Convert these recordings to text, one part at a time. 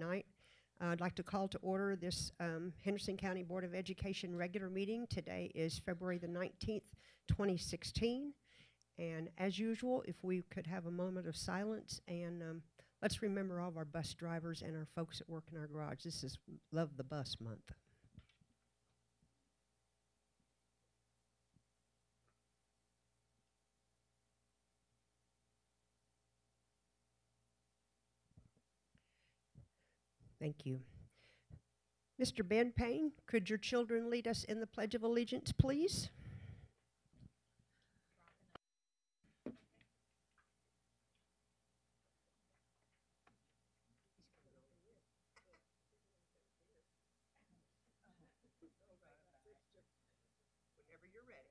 Night. I'd like to call to order this Henderson County Board of Education regular meeting. Today is February the 19th, 2016. And as usual, if we could have a moment of silence and let's remember all of our bus drivers and our folks that work in our garage. This is Love the Bus Month. Thank you. Mr. Ben Payne, could your children lead us in the Pledge of Allegiance, please? Whenever you're ready.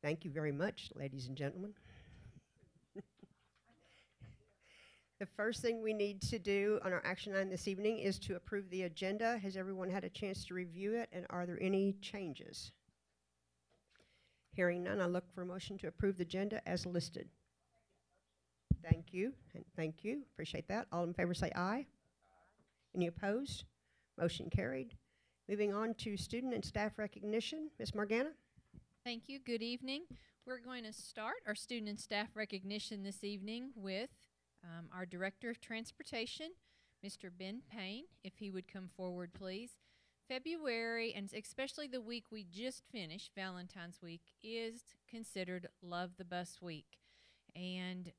Thank you very much, ladies and gentlemen. The first thing we need to do on our action item this evening is to approve the agenda. Has everyone had a chance to review it, and are there any changes? Hearing none, I look for a motion to approve the agenda as listed. Thank you, and thank you. Appreciate that. All in favor say aye. Any opposed? Motion carried. Moving on to student and staff recognition. Ms. Morgana? Thank you. Good evening. We're going to start our student and staff recognition this evening with our Director of Transportation, Mr. Ben Payne, if he would come forward, please. February, and especially the week we just finished, Valentine's Week, is considered Love the Bus Week. And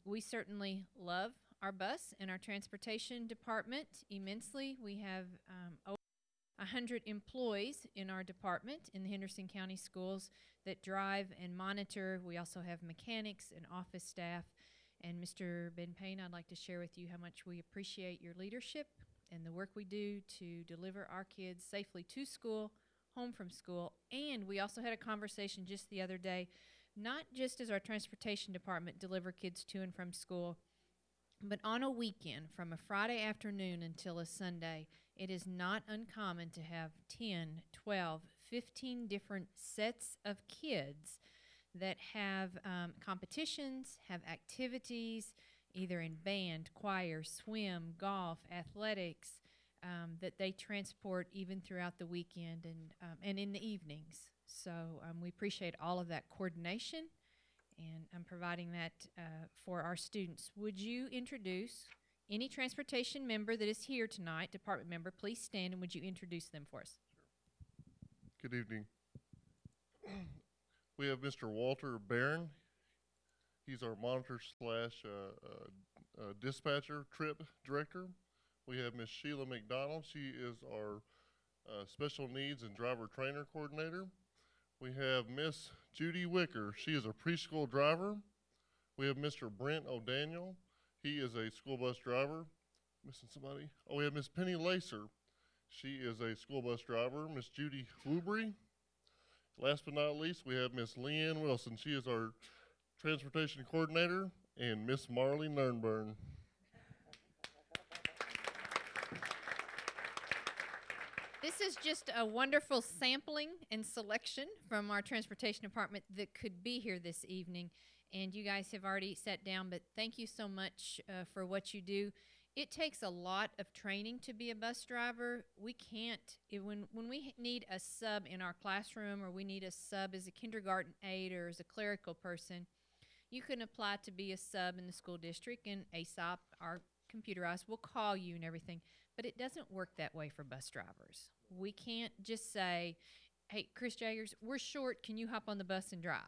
we certainly love our bus and our transportation department immensely. We have over 100 employees in our department in the Henderson County Schools that drive and monitor. We also have mechanics and office staff. And Mr. Ben Payne, I'd like to share with you how much we appreciate your leadership and the work we do to deliver our kids safely to school, home from school. And we also had a conversation just the other day, not just as our transportation department deliver kids to and from school, but on a weekend from a Friday afternoon until a Sunday, it is not uncommon to have 10, 12, 15 different sets of kids that have competitions, have activities, either in band, choir, swim, golf, athletics, that they transport even throughout the weekend and in the evenings. So we appreciate all of that coordination, and I'm providing that for our students. Would you introduce any transportation member that is here tonight, department member? Please stand, and would you introduce them for us? Sure. Good evening. We have Mr. Walter Barron. He's our monitor slash dispatcher trip director. We have Miss Sheila McDonald. She is our special needs and driver trainer coordinator. We have Miss Judy Wicker. She is a preschool driver. We have Mr. Brent O'Daniel. He is a school bus driver. Missing somebody? Oh, we have Miss Penny Lacer. She is a school bus driver. Miss Judy Woobry. Last but not least, we have Miss Leanne Wilson. She is our transportation coordinator, and Miss Marley Nernburn. This is just a wonderful sampling and selection from our transportation department that could be here this evening. And you guys have already sat down, but thank you so much for what you do. It takes a lot of training to be a bus driver. We can't, when we need a sub in our classroom, or we need a sub as a kindergarten aide or as a clerical person, you can apply to be a sub in the school district, and ASOP, our computerized, will call you and everything. But it doesn't work that way for bus drivers. We can't just say, hey, Chris Jaggers, we're short, can you hop on the bus and drive?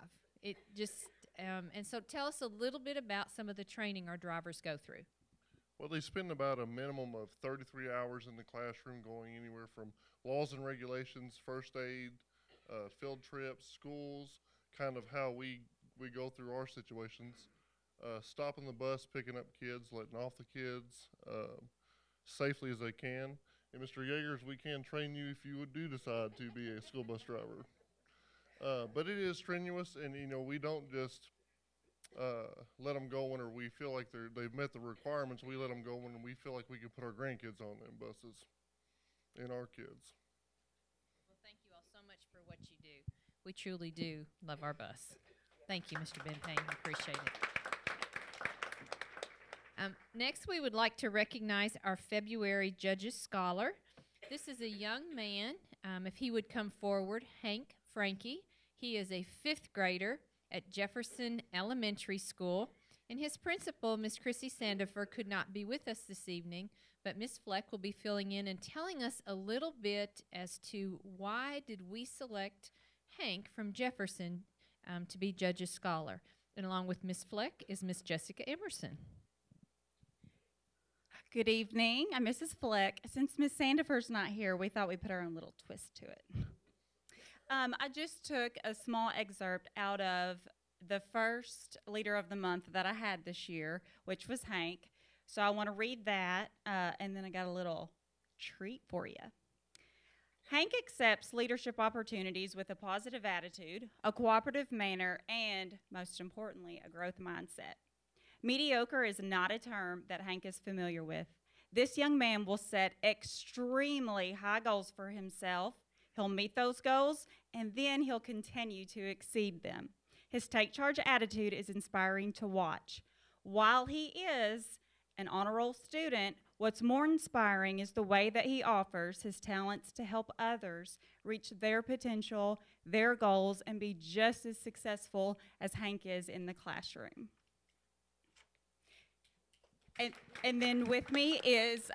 It just, and so tell us a little bit about some of the training our drivers go through. Well, they spend about a minimum of 33 hours in the classroom, going anywhere from laws and regulations, first aid, field trips, schools, kind of how we go through our situations, stopping the bus, picking up kids, letting off the kids safely as they can. And Mr. Yeagers, we can train you if you would decide to be a school bus driver. But it is strenuous, and we don't just let them go whenever we feel like they've met the requirements. We let them go when we feel like we can put our grandkids on them buses and our kids. Well, thank you all so much for what you do. We truly do love our bus. Thank you, Mr. Ben Payne. We appreciate it. Next, we would like to recognize our February Judges Scholar. This is a young man. If he would come forward, Hank Frankie. He is a 5th grader at Jefferson Elementary School. And his principal, Miss Chrissy Sandifer, could not be with us this evening, but Miss Fleck will be filling in and telling us a little bit as to why did we select Hank from Jefferson to be Judges Scholar. And along with Miss Fleck is Miss Jessica Emerson. Good evening. I'm Mrs. Fleck. Since Miss Sandifer's not here, we thought we'd put our own little twist to it. I just took a small excerpt out of the first Leader of the Month that I had this year, which was Hank. So I want to read that, and then I got a little treat for you. Hank accepts leadership opportunities with a positive attitude, a cooperative manner, and, most importantly, a growth mindset. Mediocre is not a term that Hank is familiar with. This young man will set extremely high goals for himself. He'll meet those goals, and then he'll continue to exceed them. His take charge attitude is inspiring to watch. While he is an honor roll student, what's more inspiring is the way that he offers his talents to help others reach their potential, their goals, and be just as successful as Hank is in the classroom. And then with me is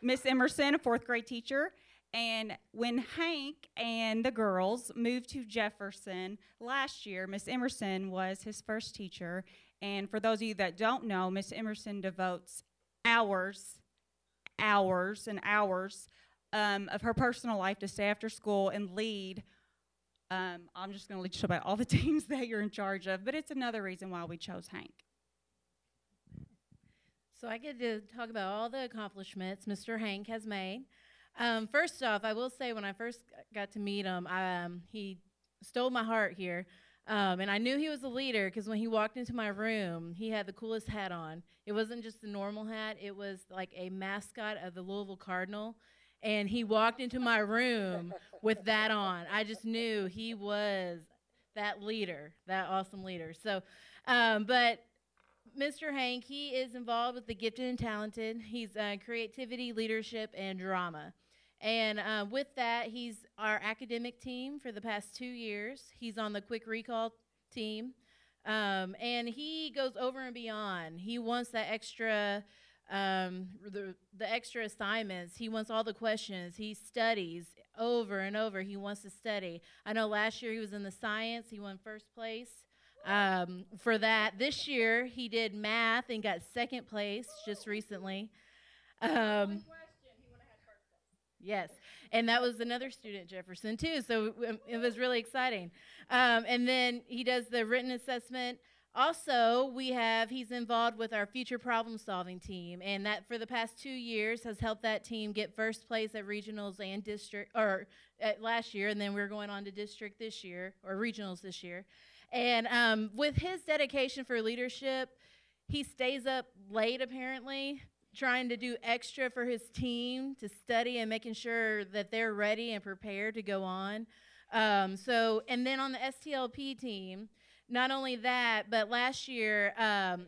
Miss Emerson, a 4th grade teacher. And when Hank and the girls moved to Jefferson last year, Miss Emerson was his first teacher. And for those of you that don't know, Miss Emerson devotes hours and hours of her personal life to stay after school and lead. I'm just going to let you know about all the teams that you're in charge of, but it's another reason why we chose Hank. So I get to talk about all the accomplishments Mr. Hank has made. First off, I will say when I first got to meet him, he stole my heart here. And I knew he was a leader because when he walked into my room, he had the coolest hat on. It wasn't just a normal hat. It was like a mascot of the Louisville Cardinal. And he walked into my room with that on. I just knew he was that leader, that awesome leader. So, but Mr. Hank, he is involved with the gifted and talented. He's creativity, leadership, and drama. And with that, he's our academic team for the past 2 years. He's on the quick recall team. And he goes over and beyond. He wants that extra, the extra assignments. He wants all the questions. He studies over and over. He wants to study. I know last year he was in the science. He won first place. For that. This year, he did math and got 2nd place just recently. Yes, and that was another student at Jefferson, too, so it was really exciting. And then he does the written assessment. Also, he's involved with our future problem-solving team, and that for the past 2 years has helped that team get first place at regionals and district, or at last year, and then we're going on to district this year, or regionals this year. And with his dedication for leadership, he stays up late, apparently, trying to do extra for his team to study and making sure that they're ready and prepared to go on. And then on the STLP team, not only that, but last year,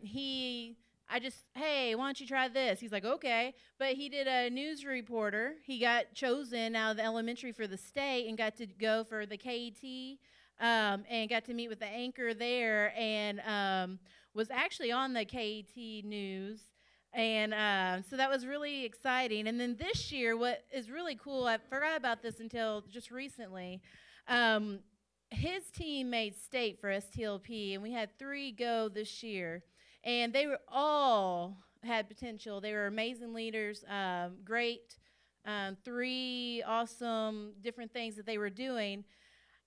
hey, why don't you try this? He's like, okay. But he did a news reporter. He got chosen out of the elementary for the state and got to go for the KET. And got to meet with the anchor there and was actually on the KET news. And so that was really exciting. And then this year, what is really cool, I forgot about this until just recently, his team made state for STLP, and we had 3 go this year. And they were all had potential. They were amazing leaders, great, 3 awesome different things that they were doing.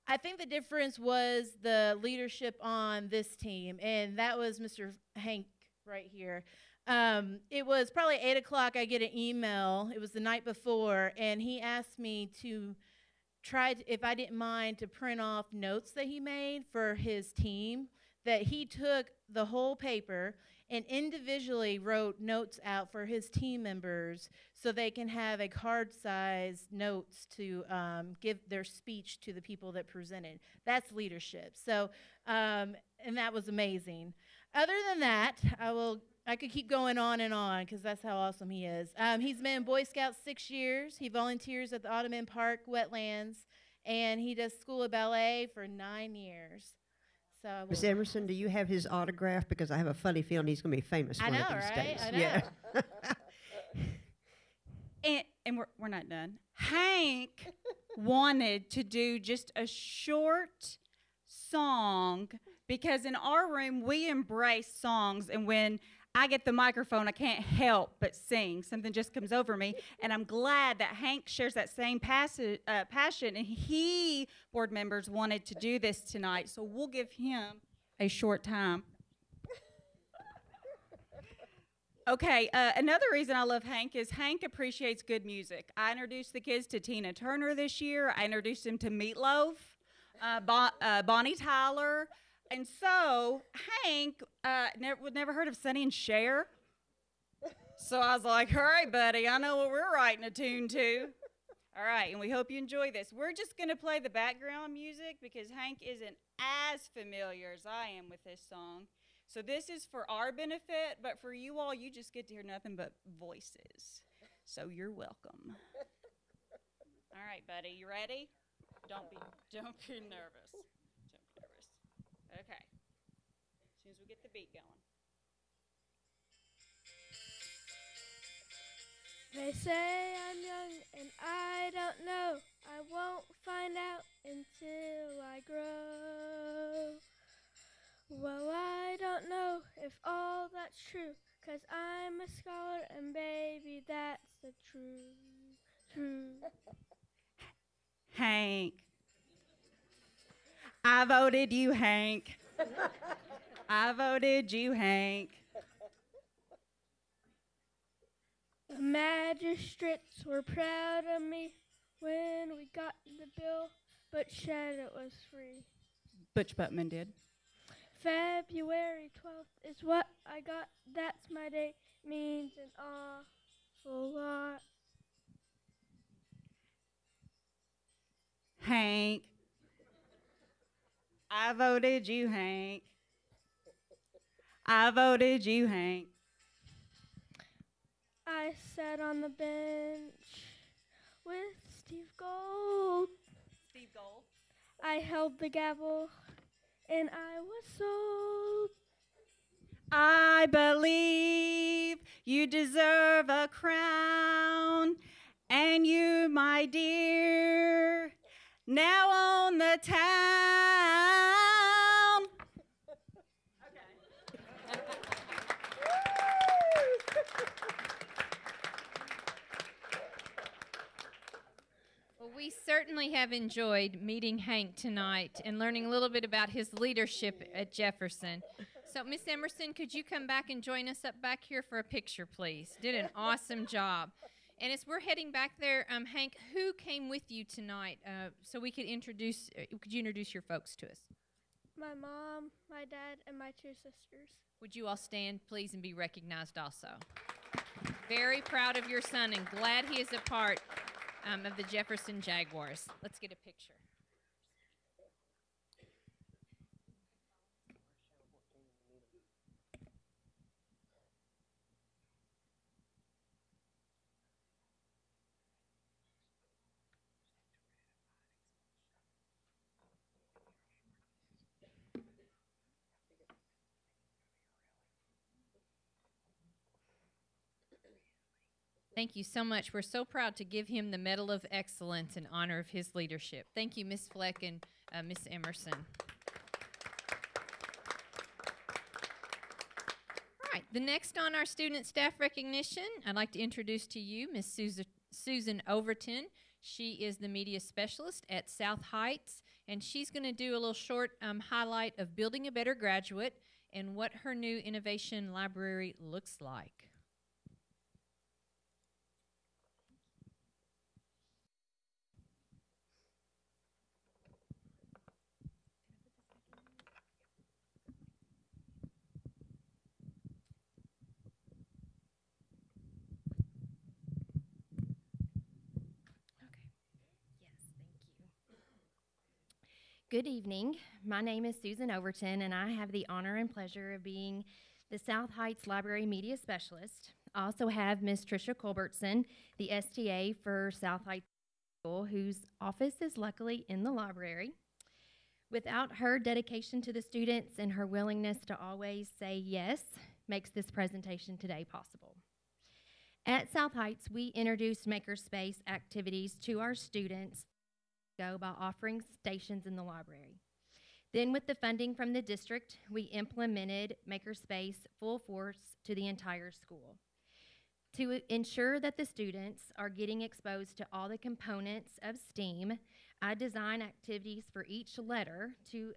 I think the difference was the leadership on this team, and that was Mr. Hank right here. It was probably 8 o'clock. I get an email. It was the night before, and he asked me to try, if I didn't mind, to print off notes that he made for his team that he took the whole paper and individually wrote notes out for his team members so they can have a card-sized notes to give their speech to the people that presented. That's leadership. So, and that was amazing. Other than that, I could keep going on and on because that's how awesome he is. He's been in Boy Scouts 6 years. He volunteers at the Ottoman Park wetlands, and he does School of Ballet for 9 years. So Miss Emerson, do you have his autograph? Because I have a funny feeling he's going to be famous one of these right? days. I know. Yeah. And we're not done. Hank wanted to do just a short song because in our room we embrace songs, and when I get the microphone I can't help but sing. Something just comes over me, and I'm glad that Hank shares that same passion, and board members wanted to do this tonight, so we'll give him a short time. Okay, another reason I love Hank is Hank appreciates good music. I introduced the kids to Tina Turner this year. I introduced them to Meatloaf, Bonnie Tyler. And so Hank never heard of Sonny and Cher. So I was like, all right, buddy, I know what we're writing a tune to. All right, and we hope you enjoy this. We're just going to play the background music because Hank isn't as familiar as I am with this song. So this is for our benefit, but for you all, you just get to hear nothing but voices. So you're welcome. All right, buddy, you ready? Don't be nervous. Don't be nervous. Okay. As soon as we get the beat going. They say I'm young and I don't know. I won't find out until I grow. Well, I don't know if all that's true, 'cause I'm a scholar and baby, that's the truth. Hank. I voted you, Hank. I voted you, Hank. The magistrates were proud of me when we got the bill, but said it was free. Butch Buttman did. February 12th is what I got. That's my date. Means an awful lot. Hank. I voted you, Hank. I voted you, Hank. I sat on the bench with Steve Gold. Steve Gold. I held the gavel and I was sold. I believe you deserve a crown, and you, my dear, now own the town. Well, we certainly have enjoyed meeting Hank tonight and learning a little bit about his leadership at Jefferson. So, Miss Emerson, could you come back and join us up back here for a picture, please? Did an awesome job. And as we're heading back there, Hank, who came with you tonight so we could introduce, could you introduce your folks to us? My mom, my dad, and my two sisters. Would you all stand, please, and be recognized also? Very proud of your son and glad he is a part of the Jefferson Jaguars. Let's get a picture. Thank you so much. We're so proud to give him the Medal of Excellence in honor of his leadership. Thank you, Ms. Fleck and Ms. Emerson. All right, the next on our student staff recognition, I'd like to introduce to you Ms. Susan Overton. She is the media specialist at South Heights, and she's going to do a little short highlight of building a better graduate and what her new innovation library looks like. Good evening. My name is Susan Overton, and I have the honor and pleasure of being the South Heights Library Media Specialist. I also have Ms. Tricia Culbertson, the STA for South Heights School, whose office is luckily in the library. Without her dedication to the students and her willingness to always say yes, makes this presentation today possible. At South Heights, we introduced Makerspace activities to our students by offering stations in the library. Then with the funding from the district, we implemented Makerspace full force to the entire school. To ensure that the students are getting exposed to all the components of STEAM, I design activities for each letter to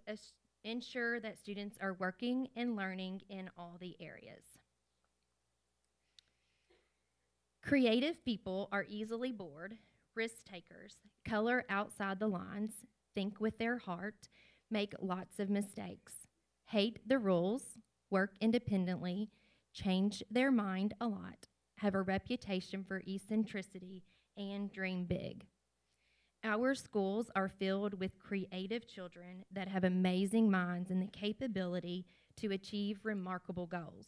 ensure that students are working and learning in all the areas. Creative people are easily bored, risk takers, color outside the lines, think with their heart, make lots of mistakes, hate the rules, work independently, change their mind a lot, have a reputation for eccentricity, and dream big. Our schools are filled with creative children that have amazing minds and the capability to achieve remarkable goals.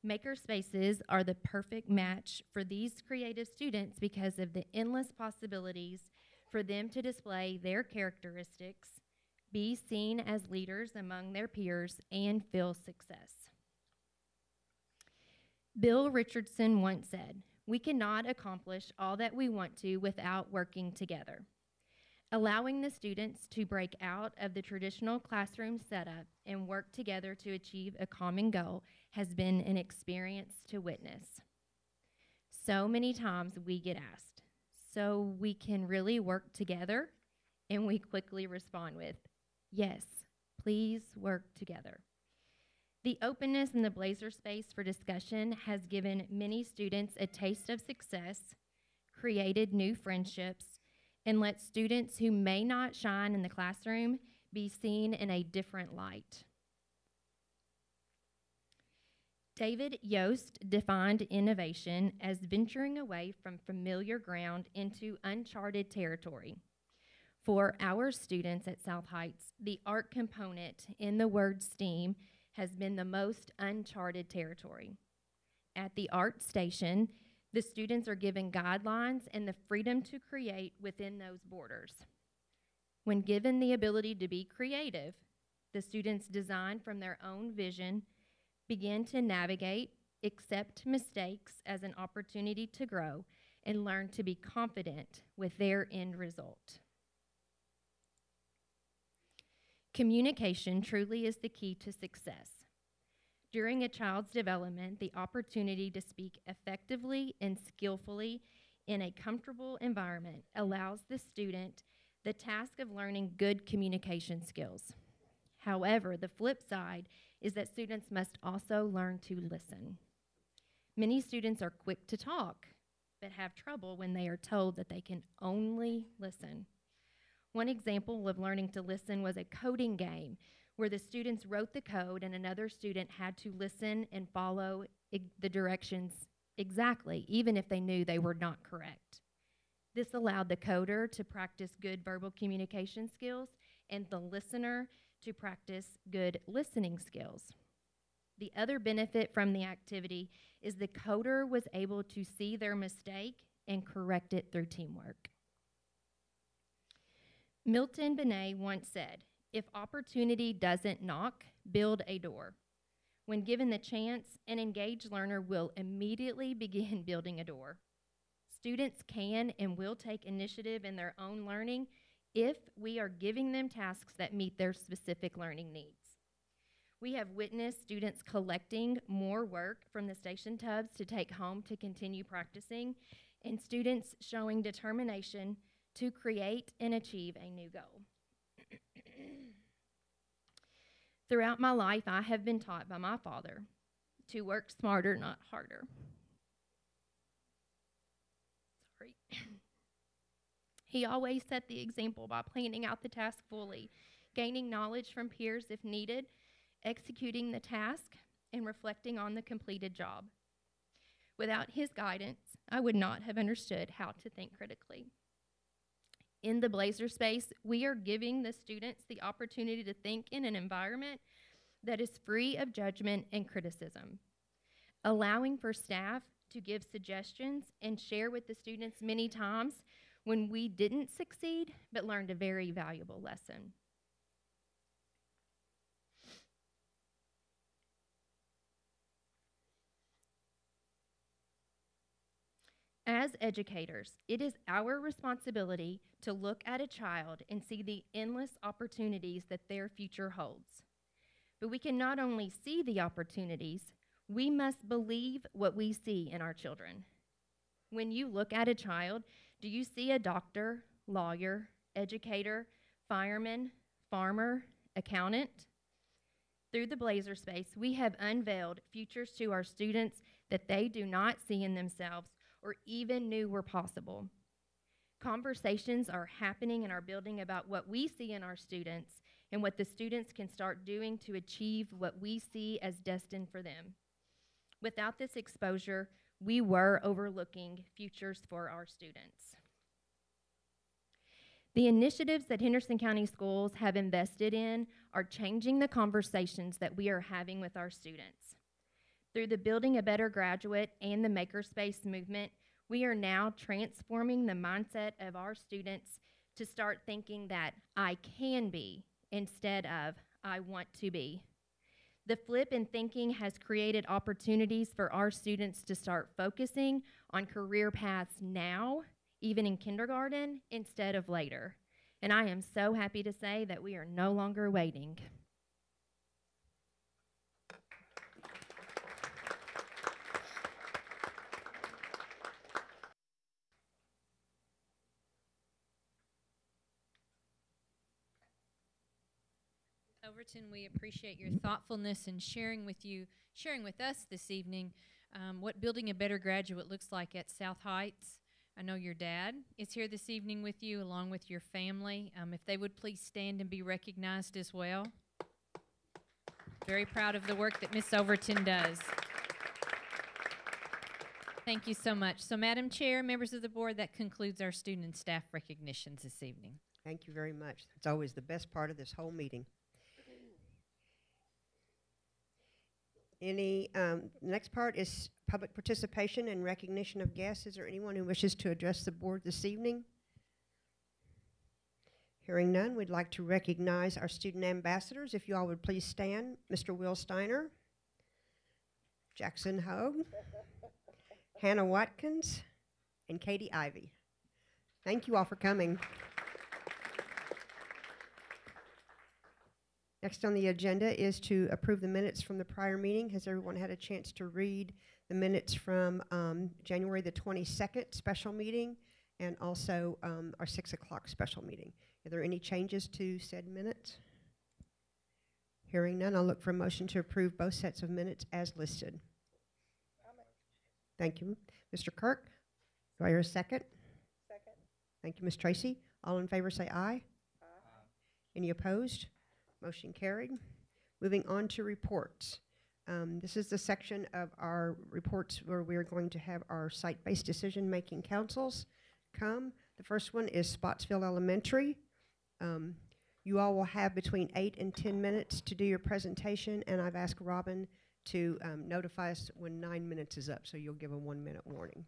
Makerspaces are the perfect match for these creative students because of the endless possibilities for them to display their characteristics, be seen as leaders among their peers, and feel success. Bill Richardson once said, "We cannot accomplish all that we want to without working together." Allowing the students to break out of the traditional classroom setup and work together to achieve a common goal has been an experience to witness. So many times we get asked, "So we can really work together?" And we quickly respond with, "Yes, please work together." The openness in the Blazer space for discussion has given many students a taste of success, created new friendships, and let students who may not shine in the classroom be seen in a different light. David Yost defined innovation as venturing away from familiar ground into uncharted territory. For our students at South Heights, the art component in the word STEAM has been the most uncharted territory. At the art station, the students are given guidelines and the freedom to create within those borders. When given the ability to be creative, the students design from their own vision, begin to navigate, accept mistakes as an opportunity to grow, and learn to be confident with their end result. Communication truly is the key to success. During a child's development, the opportunity to speak effectively and skillfully in a comfortable environment allows the student the task of learning good communication skills. However, the flip side is that students must also learn to listen. Many students are quick to talk, but have trouble when they are told that they can only listen. One example of learning to listen was a coding game where the students wrote the code and another student had to listen and follow the directions exactly, even if they knew they were not correct. This allowed the coder to practice good verbal communication skills and the listener to practice good listening skills. The other benefit from the activity is the coder was able to see their mistake and correct it through teamwork. Milton Benet once said, "If opportunity doesn't knock, build a door." When given the chance, an engaged learner will immediately begin building a door. Students can and will take initiative in their own learning if we are giving them tasks that meet their specific learning needs. We have witnessed students collecting more work from the station tubs to take home to continue practicing, and students showing determination to create and achieve a new goal. Throughout my life, I have been taught by my father to work smarter, not harder. Sorry. He always set the example by planning out the task fully, gaining knowledge from peers if needed, executing the task, and reflecting on the completed job. Without his guidance, I would not have understood how to think critically. In the Blazer space, we are giving the students the opportunity to think in an environment that is free of judgment and criticism, allowing for staff to give suggestions and share with the students many times when we didn't succeed but learned a very valuable lesson. As educators, it is our responsibility to look at a child and see the endless opportunities that their future holds. But we can not only see the opportunities, we must believe what we see in our children. When you look at a child, do you see a doctor, lawyer, educator, fireman, farmer, accountant? Through the Blazer space, we have unveiled futures to our students that they do not see in themselves or even knew were possible. Conversations are happening in our building about what we see in our students and what the students can start doing to achieve what we see as destined for them. Without this exposure, we were overlooking futures for our students. The initiatives that Henderson County Schools have invested in are changing the conversations that we are having with our students. Through the Building a Better Graduate and the Makerspace movement, we are now transforming the mindset of our students to start thinking that I can be instead of I want to be. The flip in thinking has created opportunities for our students to start focusing on career paths now, even in kindergarten, instead of later. And I am so happy to say that we are no longer waiting. Overton, we appreciate your thoughtfulness in sharing with us this evening what building a better graduate looks like at South Heights. I know your dad is here this evening with you, along with your family. If they would please stand and be recognized as well. Very proud of the work that Miss Overton does. Thank you so much. So, Madam Chair, members of the board, that concludes our student and staff recognitions this evening. Thank you very much. It's always the best part of this whole meeting. Next part is public participation and recognition of guests. Is there anyone who wishes to address the board this evening? Hearing none, we'd like to recognize our student ambassadors. If you all would please stand. Mr. Will Steiner, Jackson Hogue, Hannah Watkins, and Katie Ivy. Thank you all for coming. Next on the agenda is to approve the minutes from the prior meeting. Has everyone had a chance to read the minutes from January the 22nd special meeting and also our 6 o'clock special meeting? Are there any changes to said minutes? Hearing none, I'll look for a motion to approve both sets of minutes as listed. Thank you. Mr. Kirk, do I hear a second? Second. Thank you, Ms. Tracy. All in favor say aye. Aye. Any opposed? Motion carried. Moving on to reports. This is the section of our reports where we are going to have our site-based decision-making councils come. The first one is Spotsville Elementary. You all will have between 8 and 10 minutes to do your presentation, and I've asked Robin to notify us when 9 minutes is up, so you'll give a 1-minute warning.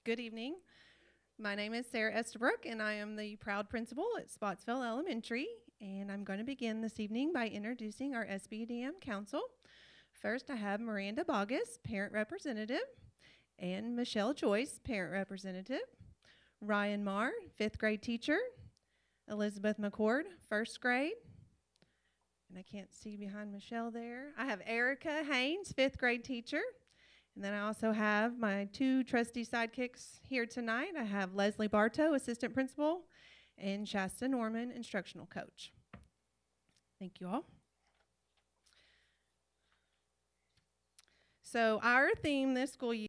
Good evening. My name is Sarah Estabrook, and I am the proud principal at Spotsville Elementary. And I'm going to begin this evening by introducing our SBDM council. First, I have Miranda Bogus, parent representative, and Michelle Joyce, parent representative. Ryan Marr, 5th grade teacher. Elizabeth McCord, 1st grade. And I can't see behind Michelle there. I have Erica Haynes, 5th grade teacher. And then I also have my 2 trustee sidekicks here tonight. I have Leslie Bartow, assistant principal, and Shasta Norman, instructional coach. Thank you all. So our theme this school year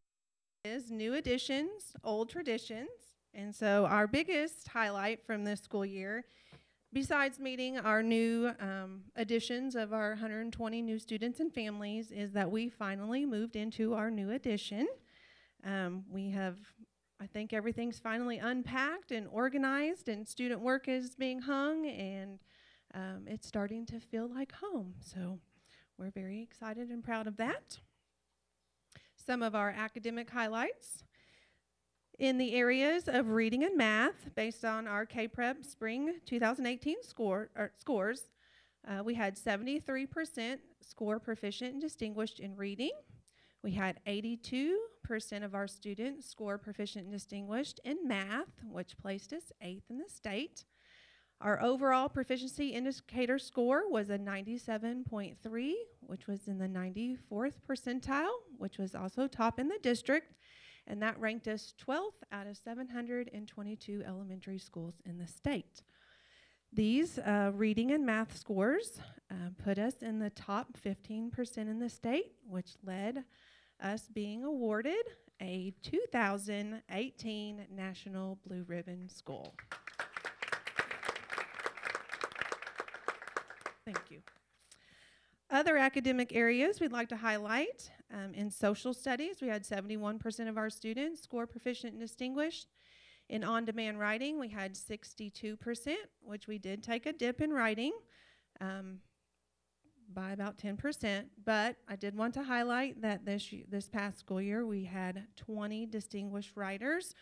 is new additions, old traditions. And so our biggest highlight from this school year Besides meeting our new additions of our 120 new students and families, is that we finally moved into our new addition. I think everything's finally unpacked and organized, and student work is being hung, and it's starting to feel like home. So we're very excited and proud of that. Some of our academic highlights. In the areas of reading and math, based on our KPREP Spring 2018 scores, we had 73% score proficient and distinguished in reading. We had 82% of our students score proficient and distinguished in math, which placed us 8th in the state. Our overall proficiency indicator score was a 97.3, which was in the 94th percentile, which was also top in the district. And that ranked us 12th out of 722 elementary schools in the state. These reading and math scores put us in the top 15% in the state, which led us being awarded a 2018 National Blue Ribbon School. Thank you. Other academic areas we'd like to highlight. In social studies, we had 71% of our students score proficient and distinguished. In on-demand writing, we had 62%, which we did take a dip in writing by about 10%. But I did want to highlight that this past school year, we had 20 distinguished writers,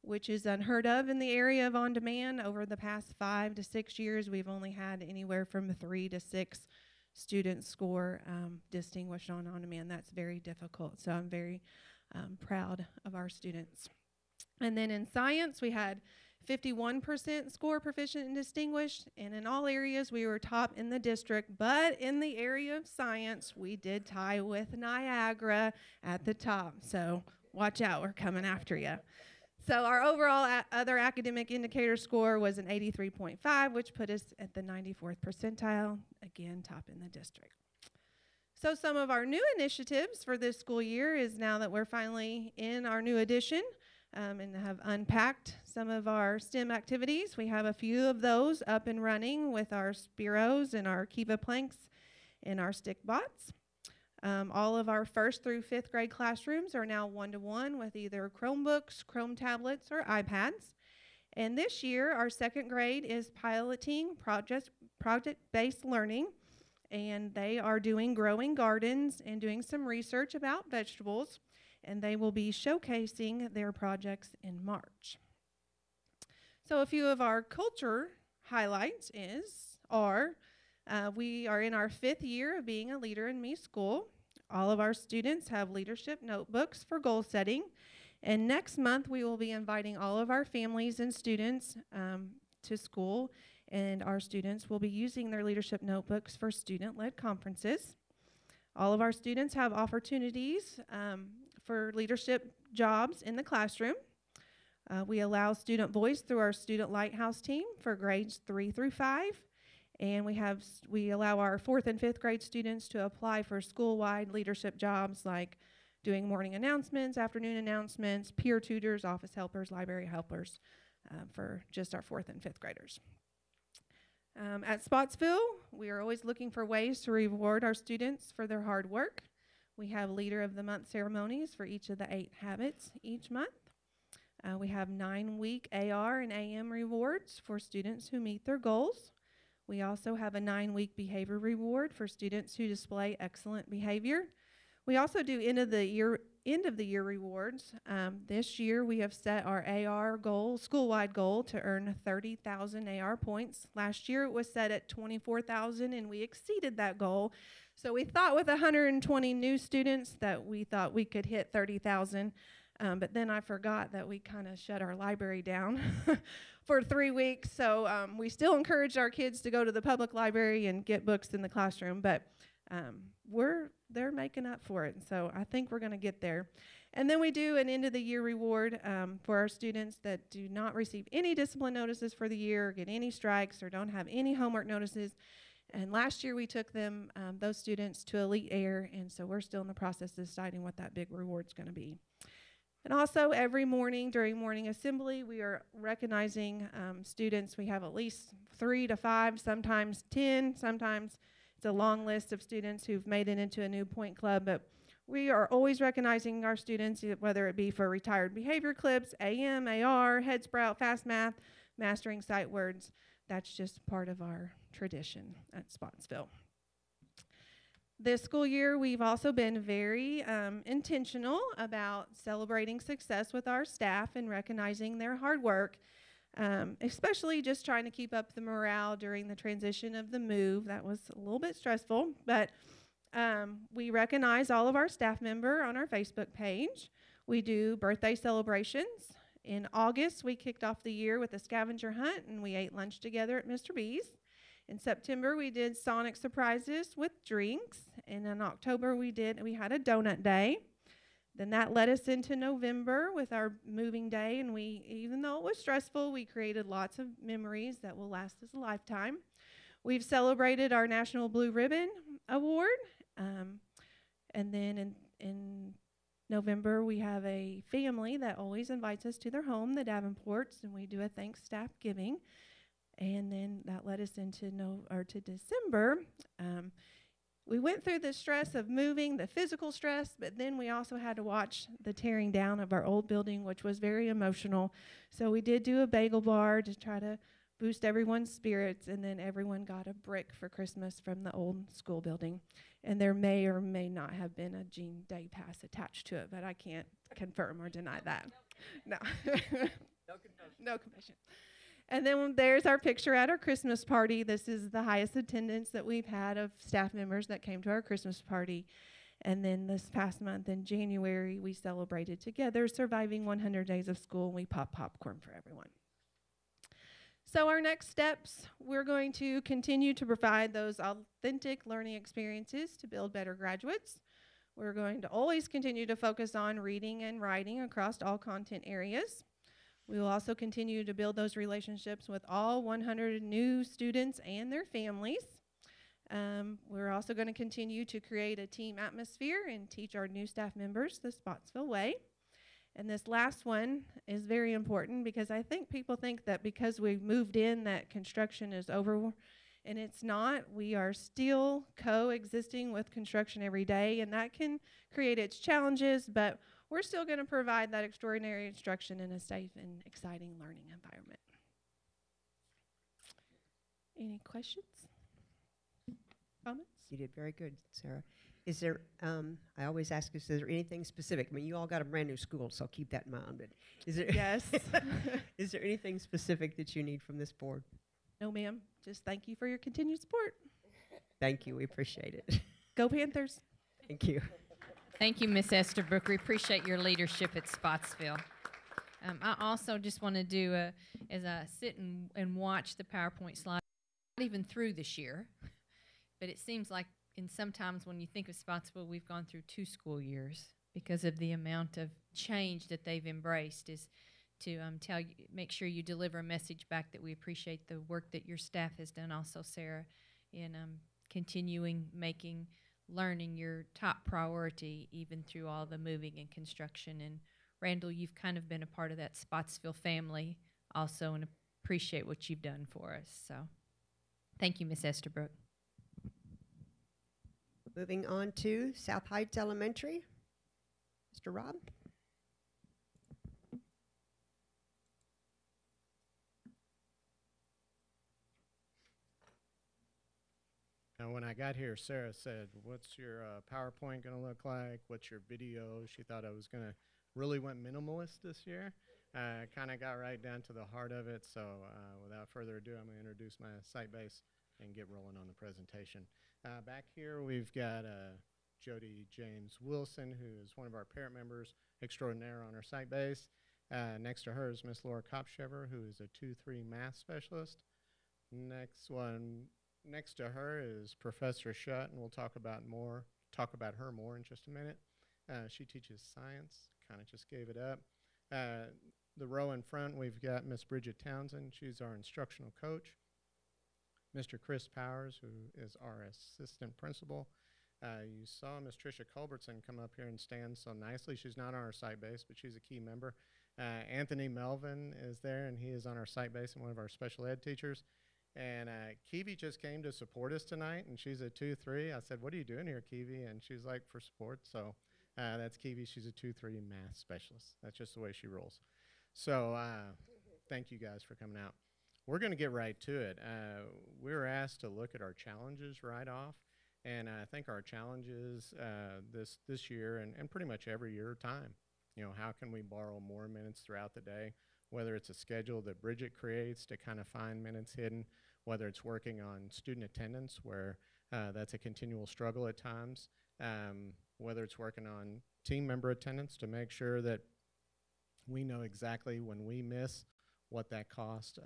which is unheard of in the area of on-demand. Over the past 5 to 6 years, we've only had anywhere from 3 to 6 students score distinguished on on-demand. That's very difficult, so I'm very proud of our students. And then in science, we had 51% score proficient and distinguished, and in all areas we were top in the district, but in the area of science, we did tie with Niagara at the top, so watch out, we're coming after you. So our overall other academic indicator score was an 83.5, which put us at the 94th percentile, again, top in the district. So some of our new initiatives for this school year is now that we're finally in our new addition and have unpacked some of our STEM activities. We have a few of those up and running with our Spiros and our Kiva planks and our stick bots. All of our 1st through 5th grade classrooms are now one-to-one with either Chromebooks, Chrome tablets, or iPads. And this year, our 2nd grade is piloting project-based learning, and they are doing growing gardens and doing some research about vegetables, and they will be showcasing their projects in March. So a few of our culture highlights are we are in our 5th year of being a Leader in Me school. All of our students have leadership notebooks for goal setting. And next month, we will be inviting all of our families and students to school. And our students will be using their leadership notebooks for student-led conferences. All of our students have opportunities for leadership jobs in the classroom. We allow student voice through our Student Lighthouse team for grades 3 through 5. And we allow our 4th and 5th grade students to apply for school-wide leadership jobs like doing morning announcements, afternoon announcements, peer tutors, office helpers, library helpers for just our 4th and 5th graders. At Spotsville, we are always looking for ways to reward our students for their hard work. We have Leader of the Month ceremonies for each of the 8 habits each month. We have 9-week AR and AM rewards for students who meet their goals. We also have a 9-week behavior reward for students who display excellent behavior. We also do end of the year rewards. This year we have set our AR goal, school-wide goal, to earn 30,000 AR points. Last year it was set at 24,000 and we exceeded that goal. So we thought with 120 new students that we thought we could hit 30,000. But then I forgot that we kind of shut our library down for 3 weeks. So we still encourage our kids to go to the public library and get books in the classroom, but they're making up for it. So I think we're going to get there. And then we do an end of the year reward for our students that do not receive any discipline notices for the year, or get any strikes, or don't have any homework notices. And last year we took them, those students, to Elite Air, and so we're still in the process of deciding what that big reward's going to be. And also every morning during morning assembly, we are recognizing students. We have at least 3 to 5, sometimes 10, sometimes it's a long list of students who've made it into a new point club, but we are always recognizing our students, whether it be for retired behavior clips, AM, AR, Head Sprout, Fast Math, Mastering Sight Words. That's just part of our tradition at Spotsville. This school year, we've also been very intentional about celebrating success with our staff and recognizing their hard work, especially just trying to keep up the morale during the transition of the move. That was a little bit stressful, but we recognize all of our staff members on our Facebook page. We do birthday celebrations. In August, we kicked off the year with a scavenger hunt, and we ate lunch together at Mr. B's. In September, we did Sonic surprises with drinks, and in October, we had a donut day. Then that led us into November with our moving day, and even though it was stressful, we created lots of memories that will last us a lifetime. We've celebrated our National Blue Ribbon Award, and then in November, we have a family that always invites us to their home, the Davenports, and we do a thanks staff giving. And then that led us into December. We went through the stress of moving, the physical stress, but then we also had to watch the tearing down of our old building, which was very emotional. So we did do a bagel bar to try to boost everyone's spirits, and then everyone got a brick for Christmas from the old school building. And there may or may not have been a Gene Day Pass attached to it, but I can't confirm or deny that. No. No confession. And then there's our picture at our Christmas party. This is the highest attendance that we've had of staff members that came to our Christmas party. And then this past month in January, we celebrated together, surviving 100 days of school, and we popped popcorn for everyone. So our next steps, we're going to continue to provide those authentic learning experiences to build better graduates. We're going to always continue to focus on reading and writing across all content areas. We will also continue to build those relationships with all 100 new students and their families. We're also going to continue to create a team atmosphere and teach our new staff members the Spotsville way. And this last one is very important because I think people think that because we've moved in that construction is over, and it's not. We are still coexisting with construction every day, and that can create its challenges, but we're still going to provide that extraordinary instruction in a safe and exciting learning environment. Any questions? Comments? You did very good, Sarah. Is there, I always ask, is there anything specific? I mean, you all got a brand new school, so keep that in mind, but is there, Yes. is there anything specific that you need from this board? No, ma'am. Just thank you for your continued support. Thank you, we appreciate it. Go Panthers. Thank you. Thank you, Miss Estabrook. We appreciate your leadership at Spotsville. I also just want to do, as I sit and watch the PowerPoint slide, not even through this year, but it seems like sometimes when you think of Spotsville, we've gone through 2 school years because of the amount of change that they've embraced, is to make sure you deliver a message back that we appreciate the work that your staff has done also, Sarah, in continuing making learning your top priority even through all the moving and construction. And Randall, you've kind of been a part of that Spotsville family also, and appreciate what you've done for us. So thank you, Miss Estabrook. Moving on to South Heights Elementary. Mr. Rob? Now, when I got here, Sarah said, what's your PowerPoint going to look like? What's your video? She thought I was going to really went minimalist this year. Kind of got right down to the heart of it. So without further ado, I'm going to introduce my site base and get rolling on the presentation. Back here, we've got Jody James Wilson, who is one of our parent members extraordinaire on our site base. Next to her is Miss Laura Kopshever, who is a 2-3 math specialist. Next to her is Professor Shutt, and we'll talk about her more in just a minute. She teaches science, kind of just gave it up. The row in front, we've got Miss Bridget Townsend. She's our instructional coach. Mr. Chris Powers, who is our assistant principal. You saw Miss Tricia Culbertson come up here and stand so nicely. She's not on our site base, but she's a key member. Anthony Melvin is there, and he is on our site base and one of our special ed teachers. And Kiwi just came to support us tonight, and she's a 2-3. I said, "What are you doing here, Kiwi?" And she's like, "For support." So that's Kiwi. She's a 2-3 math specialist. That's just the way she rolls. So thank you guys for coming out. We're going to get right to it. We were asked to look at our challenges right off. And I think our challenges this year and pretty much every year are time. You know, how can we borrow more minutes throughout the day, whether it's a schedule that Bridget creates to kind of find minutes hidden, whether it's working on student attendance where that's a continual struggle at times, whether it's working on team member attendance to make sure that we know exactly when we miss what that cost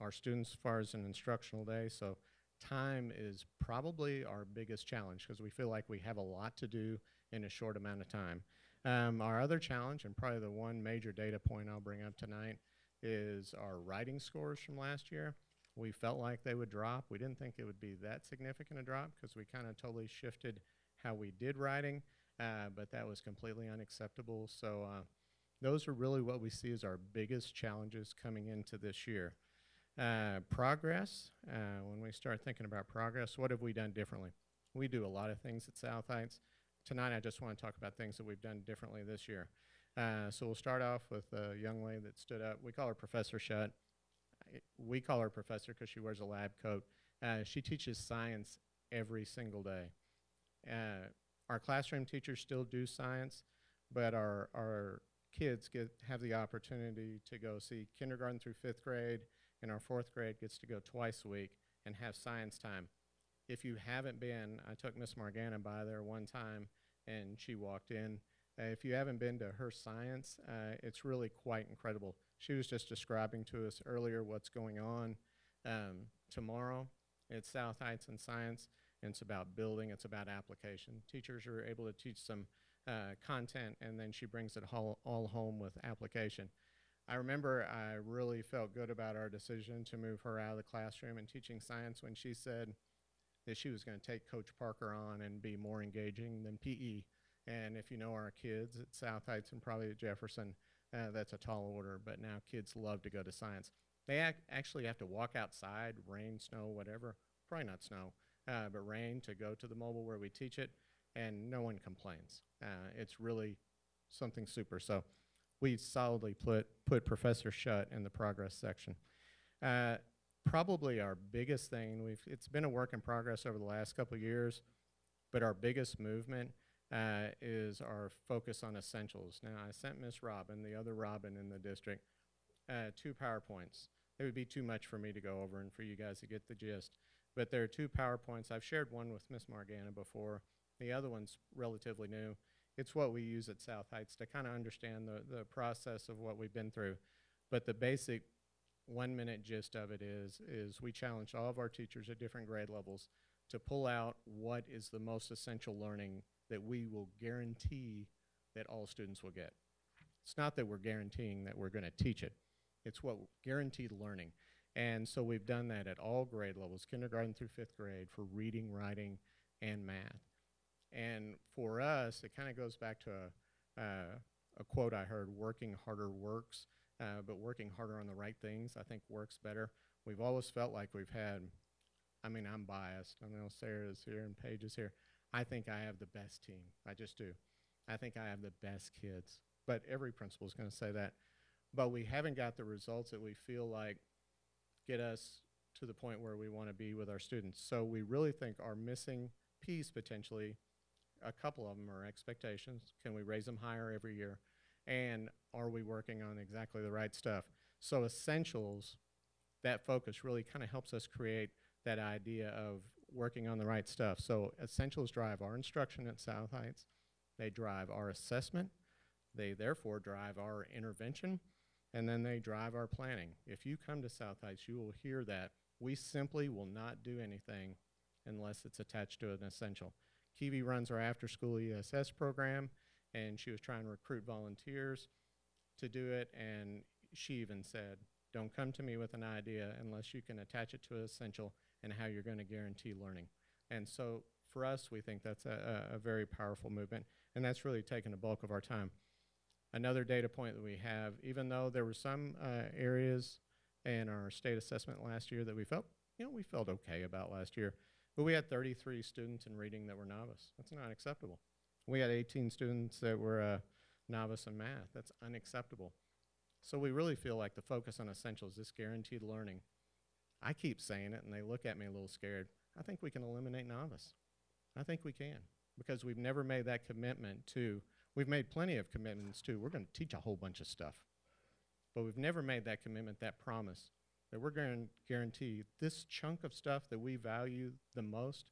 our students as far as an instructional day. So time is probably our biggest challenge because we feel like we have a lot to do in a short amount of time. Our other challenge, and probably the one major data point I'll bring up tonight, is our writing scores from last year. We felt like they would drop. We didn't think it would be that significant a drop because we kind of totally shifted how we did writing, but that was completely unacceptable. So those are really what we see as our biggest challenges coming into this year. Progress, when we start thinking about progress, what have we done differently? We do a lot of things at South Heights. Tonight I just want to talk about things that we've done differently this year. So we'll start off with a young lady that stood up. We call her Professor Shutt. We call her Professor because she wears a lab coat. She teaches science every single day. Our classroom teachers still do science, but our kids have the opportunity to go see kindergarten through 5th grade, and our 4th grade gets to go twice a week and have science time. If you haven't been, I took Miss Morgana by there one time, and she walked in. If you haven't been to her science, it's really quite incredible. She was just describing to us earlier what's going on tomorrow at South Heights in science, and it's about building, it's about application. Teachers are able to teach some content, and then she brings it all home with application. I remember I really felt good about our decision to move her out of the classroom and teaching science when she said that she was going to take Coach Parker on and be more engaging than PE. And if you know our kids at South Heights and probably at Jefferson, that's a tall order, but now kids love to go to science. They actually have to walk outside, rain, snow, whatever, probably not snow, but rain, to go to the mobile where we teach it, and no one complains. It's really something super. So we solidly put Professor Shutt in the progress section. Probably our biggest thing, it's been a work in progress over the last couple of years, but our biggest movement is our focus on essentials. Now, I sent Miss Robin, the other Robin in the district, 2 PowerPoints. It would be too much for me to go over and for you guys to get the gist, but there are 2 PowerPoints. I've shared one with Miss Morgana before. The other one's relatively new. It's what we use at South Heights to kind of understand the process of what we've been through. But the basic 1-minute gist of it is we challenge all of our teachers at different grade levels to pull out what is the most essential learning that we will guarantee that all students will get. It's not that we're guaranteeing that we're going to teach it. It's what guaranteed learning. And so we've done that at all grade levels, kindergarten through 5th grade, for reading, writing, and math. And for us, it kind of goes back to a quote I heard: working harder works, but working harder on the right things, I think, works better. We've always felt like we've had, I mean, I'm biased. I know Sarah is here and Paige is here. I think I have the best team. I just do. I think I have the best kids. But every principal is going to say that. But we haven't got the results that we feel like get us to the point where we want to be with our students. So we really think our missing piece, potentially, a couple of them are expectations. Can we raise them higher every year? And are we working on exactly the right stuff? So essentials, that focus really kind of helps us create that idea of working on the right stuff. So essentials drive our instruction at South Heights. They drive our assessment. They therefore drive our intervention. And then they drive our planning. If you come to South Heights, you will hear that we simply will not do anything unless it's attached to an essential. Kiwi runs our after-school ESS program, and she was trying to recruit volunteers to do it, and she even said, don't come to me with an idea unless you can attach it to an essential and how you're going to guarantee learning. And so for us, we think that's a very powerful movement, and that's really taken the bulk of our time. Another data point that we have, even though there were some areas in our state assessment last year that we felt okay about last year, but we had 33 students in reading that were novice. That's not acceptable. We had 18 students that were novice in math. That's unacceptable. So we really feel like the focus on essentials, this guaranteed learning, I keep saying it and they look at me a little scared. I think we can eliminate novice. I think we can, because we've never made that commitment to, we've made plenty of commitments to, we're going to teach a whole bunch of stuff, but we've never made that commitment, that promise, that we're going to guarantee this chunk of stuff that we value the most,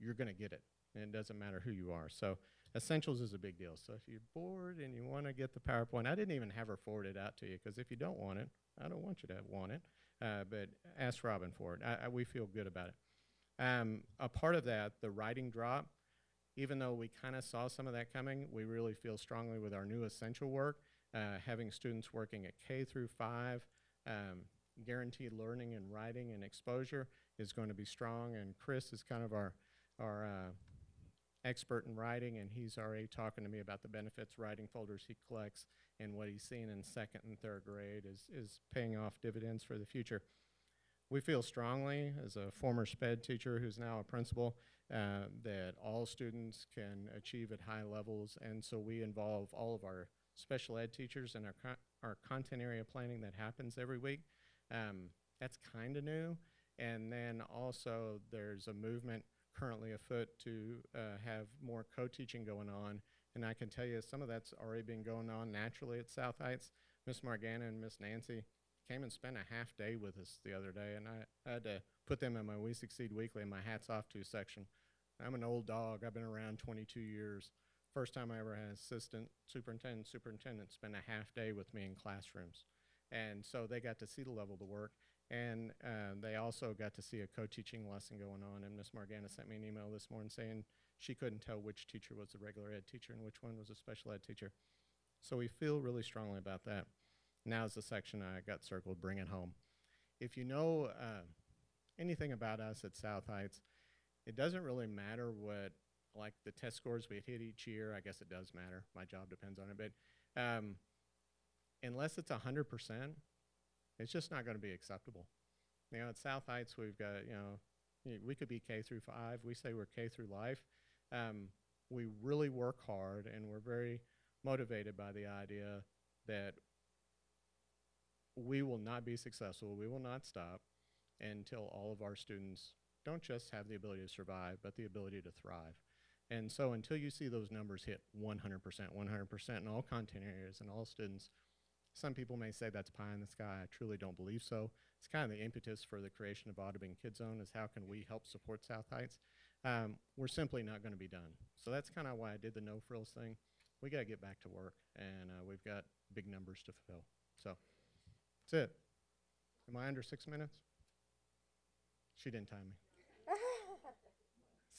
you're going to get it, and it doesn't matter who you are. So essentials is a big deal. So if you're bored and you want to get the PowerPoint, I didn't even have her forward it out to you, because if you don't want it, I don't want you to want it, but ask Robin for it. We feel good about it. A part of that, the writing drop, even though we kind of saw some of that coming, we really feel strongly with our new essential work, having students working at K through 5, guaranteed learning and writing and exposure is going to be strong, and Chris is kind of our expert in writing, and he's already talking to me about the benefits writing folders he collects, and what he's seen in 2nd and 3rd grade is paying off dividends for the future. We feel strongly, as a former SPED teacher who's now a principal, that all students can achieve at high levels, and so we involve all of our special ed teachers in our content area planning that happens every week. That's kind of new, and then also there's a movement currently afoot to have more co-teaching going on, and I can tell you some of that's already been going on naturally at South Heights. Miss Morgana and Miss Nancy came and spent a half day with us the other day, and I had to put them in my We Succeed Weekly and my hats off to section. I'm an old dog. I've been around 22 years. First time I ever had an assistant superintendent spend a half day with me in classrooms. And so they got to see the level of the work, and they also got to see a co-teaching lesson going on, and Miss Morgana sent me an email this morning saying she couldn't tell which teacher was the regular ed teacher and which one was a special ed teacher. So we feel really strongly about that. Now's the section I got circled, bring it home. If you know anything about us at South Heights, it doesn't really matter what, like the test scores we hit each year. I guess it does matter. My job depends on it, but unless it's 100%, it's just not going to be acceptable. You know, at South Heights, we've got, we could be K through 5. We say we're K through life. We really work hard, and we're very motivated by the idea that we will not be successful, we will not stop until all of our students don't just have the ability to survive, but the ability to thrive. And so until you see those numbers hit 100% in all content areas and all students, some people may say that's pie in the sky. I truly don't believe so. It's kind of the impetus for the creation of Audubon Kid Zone, is how can we help support South Heights? We're simply not going to be done. So that's kind of why I did the no frills thing. We got to get back to work, and we've got big numbers to fulfill. So that's it. Am I under 6 minutes? She didn't time me.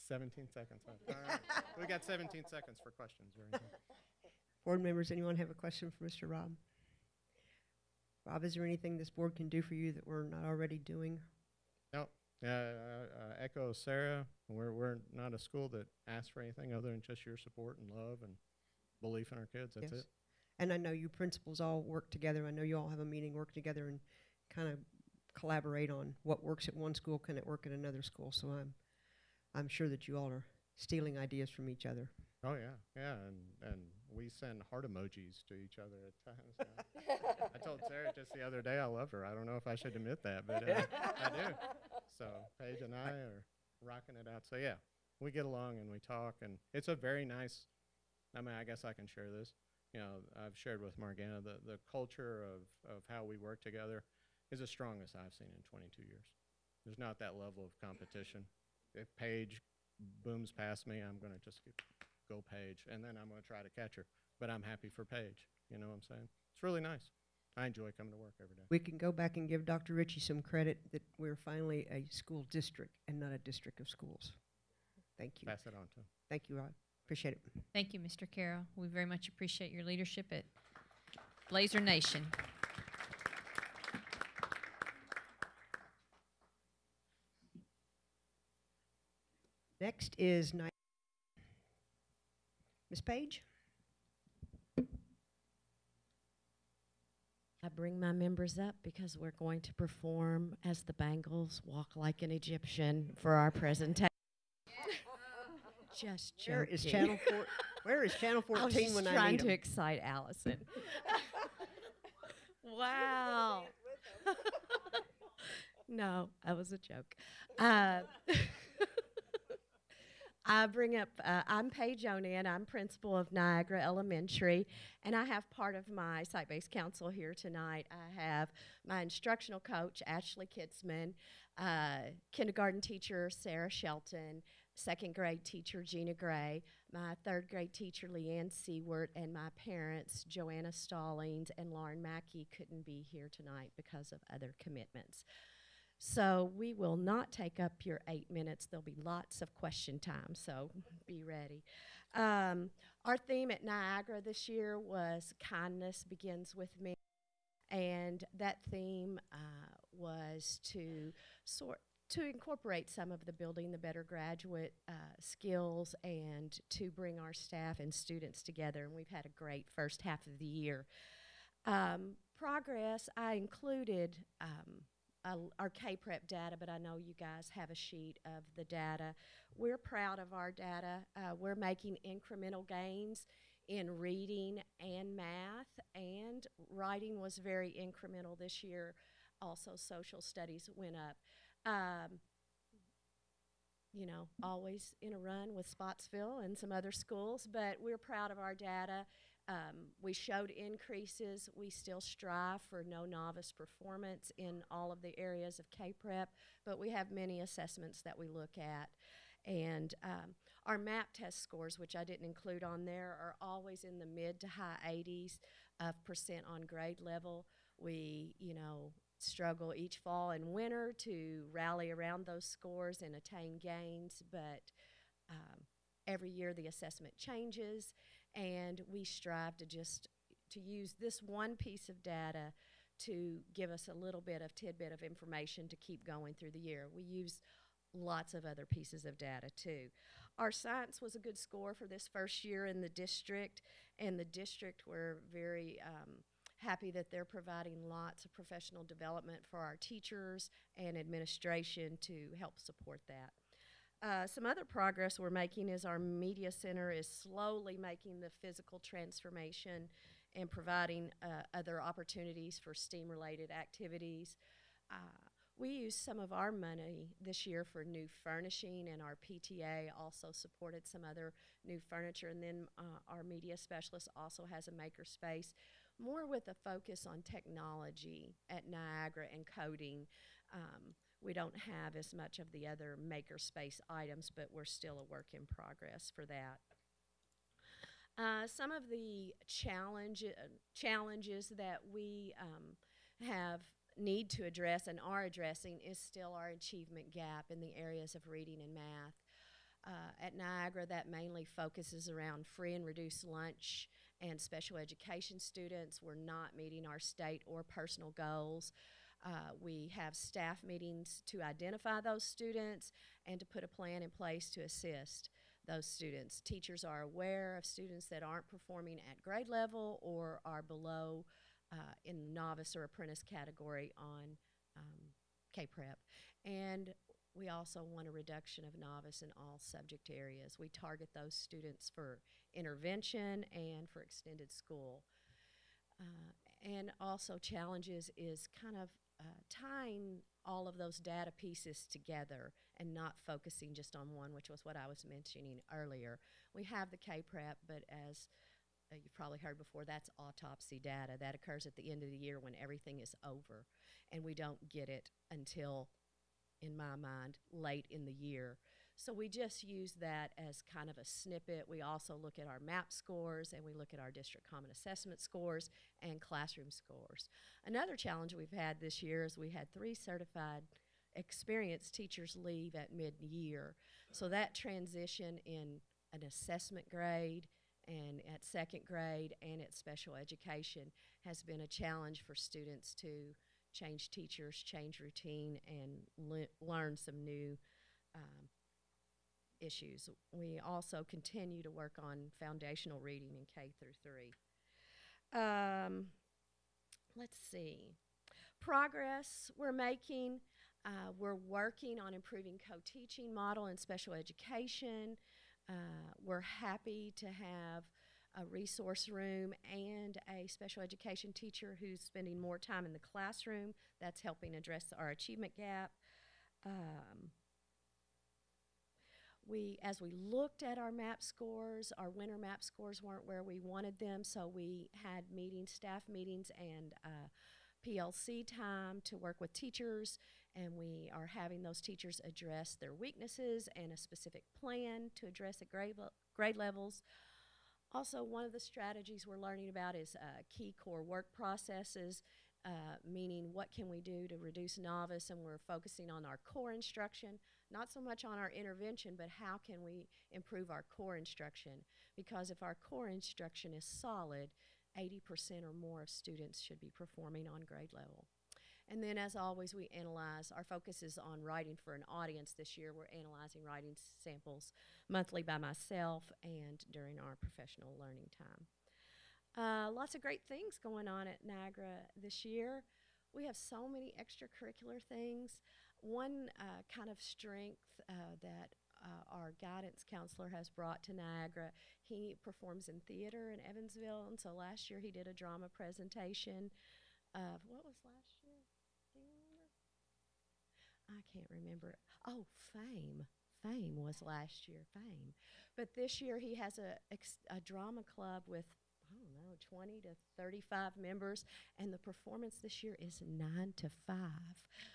17 seconds left. All right. We got 17 seconds for questions or anything. Board members, anyone have a question for Mr. Rob? Rob, is there anything this board can do for you that we're not already doing? No. Echo Sarah, we're not a school that asks for anything other than just your support and love and belief in our kids. That's it. And I know you principals all work together. I know you all have a meeting, work together, and kind of collaborate on what works at one school can it work at another school. So I'm sure that you all are stealing ideas from each other. Oh yeah, and we send heart emojis to each other at times. I told Sarah just the other day I love her. I don't know if I should admit that, but I do. So Paige and I are rocking it out. So yeah, we get along and we talk, and it's a very nice. I mean, I guess I can share this. You know, I've shared with Morgana the culture of how we work together is the strongest I've seen in 22 years. There's not that level of competition. If Paige booms past me, I'm going to just go Paige, and then I'm going to try to catch her. But I'm happy for Paige. You know what I'm saying? It's really nice. I enjoy coming to work every day. We can go back and give Dr. Ritchie some credit that we're finally a school district and not a district of schools. Thank you. Pass it on to him. Thank you, Rob. Appreciate it. Thank you, Mr. Carroll. We very much appreciate your leadership at Blazer Nation. Next is Ms. Page. I bring my members up because we're going to perform as the Bengals walk like an Egyptian for our presentation. Just joking. Where is Channel 14 I was just when I trying need to 'em? excite Allison. Wow. No, that was a joke. I bring up, I'm Paige Onan. I'm principal of Niagara Elementary, and I have part of my site-based council here tonight. I have my instructional coach, Ashley Kitzman, kindergarten teacher, Sarah Shelton, second grade teacher, Gina Gray, my third grade teacher, Leanne Seward, and my parents, Joanna Stallings and Lauren Mackey, couldn't be here tonight because of other commitments. So we will not take up your 8 minutes. There'll be lots of question time, so be ready. Our theme at Niagara this year was Kindness Begins With Me, and that theme was to incorporate some of the Building the Better graduate skills and to bring our staff and students together, and we've had a great first half of the year. Progress, I included our KPREP data, but I know you guys have a sheet of the data. We're proud of our data. We're making incremental gains in reading and math, and writing was very incremental this year. Also, social studies went up. You know, always in a run with Spotsville and some other schools, but we're proud of our data. We showed increases. We still strive for no novice performance in all of the areas of KPREP, but we have many assessments that we look at. And our MAP test scores, which I didn't include on there, are always in the mid to high 80s of percent on grade level. We, you know, struggle each fall and winter to rally around those scores and attain gains, but every year the assessment changes, and we strive to use this one piece of data to give us a little bit of tidbit of information to keep going through the year. We use lots of other pieces of data too. Our science was a good score for this first year in the district, and the district were very happy that they're providing lots of professional development for our teachers and administration to help support that. Some other progress we're making is our media center is slowly making the physical transformation and providing other opportunities for STEAM-related activities. We used some of our money this year for new furnishing, and our PTA also supported some other new furniture. And then our media specialist also has a maker space, more with a focus on technology at Niagara and coding. We don't have as much of the other maker space items, but we're still a work in progress for that. Some of the challenges that we need to address and are addressing is still our achievement gap in the areas of reading and math. At Niagara, that mainly focuses around free and reduced lunch and special education students. We're not meeting our state or personal goals. We have staff meetings to identify those students and to put a plan in place to assist those students. Teachers are aware of students that aren't performing at grade level or are below in novice or apprentice category on KPREP. And we also want a reduction of novice in all subject areas. We target those students for intervention and for extended school. And also challenges is kind of tying all of those data pieces together and not focusing just on one, which was what I was mentioning earlier. We have the KPREP, but as you've probably heard before, that's autopsy data. That occurs at the end of the year when everything is over, and we don't get it until, in my mind, late in the year. So we just use that as kind of a snippet. We also look at our MAP scores, and we look at our district common assessment scores and classroom scores. Another challenge we've had this year is we had 3 certified experienced teachers leave at mid-year. So that transition in an assessment grade and at second grade and at special education has been a challenge for students to change teachers, change routine, and learn some new issues. We also continue to work on foundational reading in K through 3. Let's see. Progress we're making. We're working on improving co-teaching model in special education. We're happy to have a resource room and a special education teacher who's spending more time in the classroom. That's helping address our achievement gap. As we looked at our MAP scores, our winter MAP scores weren't where we wanted them, so we had meetings, staff meetings, and PLC time to work with teachers, and we are having those teachers address their weaknesses and a specific plan to address the grade levels. Also, one of the strategies we're learning about is key core work processes, meaning what can we do to reduce novice, and we're focusing on our core instruction, not so much on our intervention, but how can we improve our core instruction, because if our core instruction is solid, 80% or more of students should be performing on grade level. And then, as always, we analyze. Our focus is on writing for an audience this year. We're analyzing writing samples monthly by myself and during our professional learning time. Lots of great things going on at Niagara this year. We have so many extracurricular things. One kind of strength that our guidance counselor has brought to Niagara, he performs in theater in Evansville, and so last year he did a drama presentation of, what was last year? Do you remember? I can't remember. Oh, Fame. Fame was last year, Fame. But this year he has a drama club with, I don't know, 20 to 35 members, and the performance this year is 9 to 5.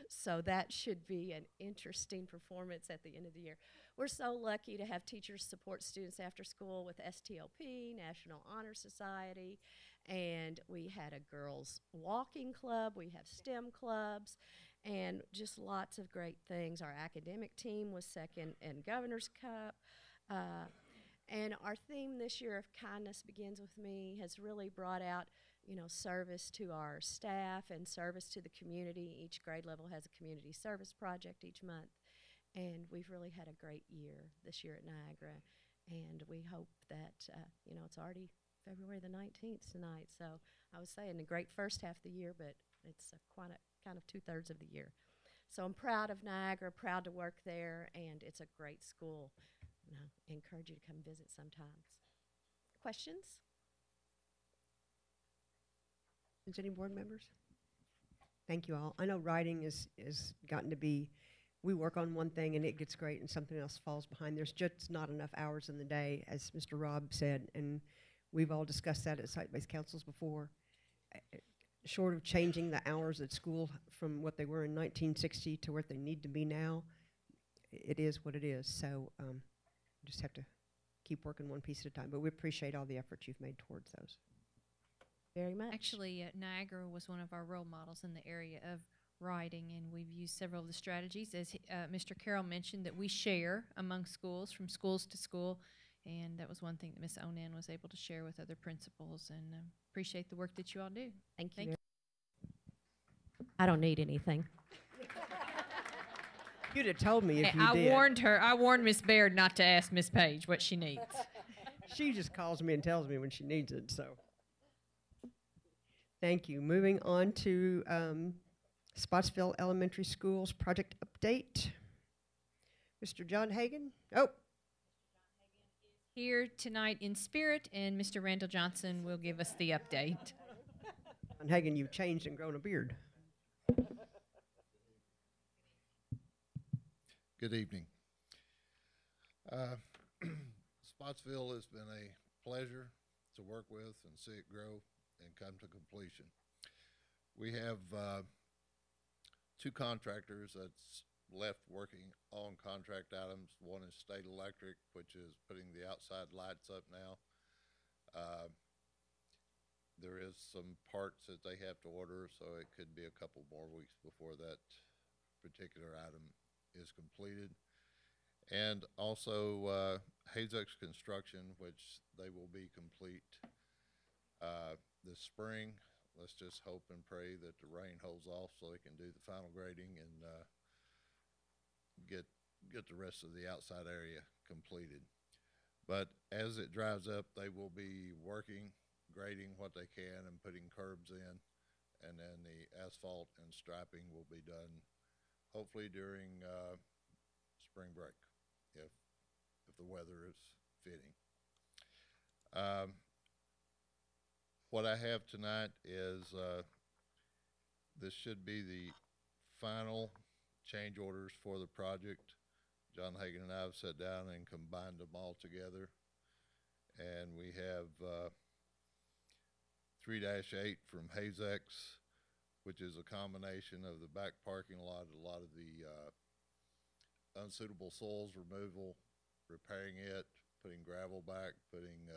So that should be an interesting performance at the end of the year. We're so lucky to have teachers support students after school with STLP, National Honor Society, and we had a girls walking club, we have STEM clubs, and just lots of great things. Our academic team was second in Governor's Cup. And our theme this year of Kindness Begins With Me has really brought out, service to our staff and service to the community. Each grade level has a community service project each month. And we've really had a great year this year at Niagara. And we hope that, it's already February the 19th tonight. So I was saying a great first half of the year, but it's kind of 2/3 of the year. So I'm proud of Niagara, proud to work there, and it's a great school. I encourage you to come visit sometimes. Questions? Is any board members? Thank you all. I know writing is gotten to be, we work on one thing and it gets great and something else falls behind. There's just not enough hours in the day, as Mr. Robb said, and we've all discussed that at site-based councils before. Short of changing the hours at school from what they were in 1960 to what they need to be now, it is what it is. So just have to keep working one piece at a time. But we appreciate all the efforts you've made towards those. Very much. Actually, Niagara was one of our role models in the area of writing, and we've used several of the strategies. As Mr. Carroll mentioned, that we share among schools, from schools to school, and that was one thing that Ms. Onan was able to share with other principals, and appreciate the work that you all do. Thank you. I don't need anything. You'd have told me if you I did. I warned Miss Baird not to ask Miss Page what she needs. She just calls me and tells me when she needs it, so. Thank you. Moving on to Spotsville Elementary Schools project update. Mr. John Hagan? Oh. Here tonight in spirit, and Mr. Randall Johnson will give us the update. John Hagan, you've changed and grown a beard. Good evening. Spotsville has been a pleasure to work with and see it grow and come to completion. We have 2 contractors that's left working on contract items. One is State Electric, which is putting the outside lights up now. There is some parts that they have to order, so it could be a couple more weeks before that particular item is completed. And also Hazex Construction, which they will be complete this spring. Let's just hope and pray that the rain holds off so they can do the final grading and get the rest of the outside area completed. But as it dries up, they will be working, grading what they can and putting curbs in, and then the asphalt and striping will be done hopefully during spring break, if the weather is fitting. What I have tonight is this should be the final change orders for the project. John Hagan and I have sat down and combined them all together, and we have 3-8 from Hazex, which is a combination of the back parking lot, a lot of the unsuitable soils removal, repairing it, putting gravel back, putting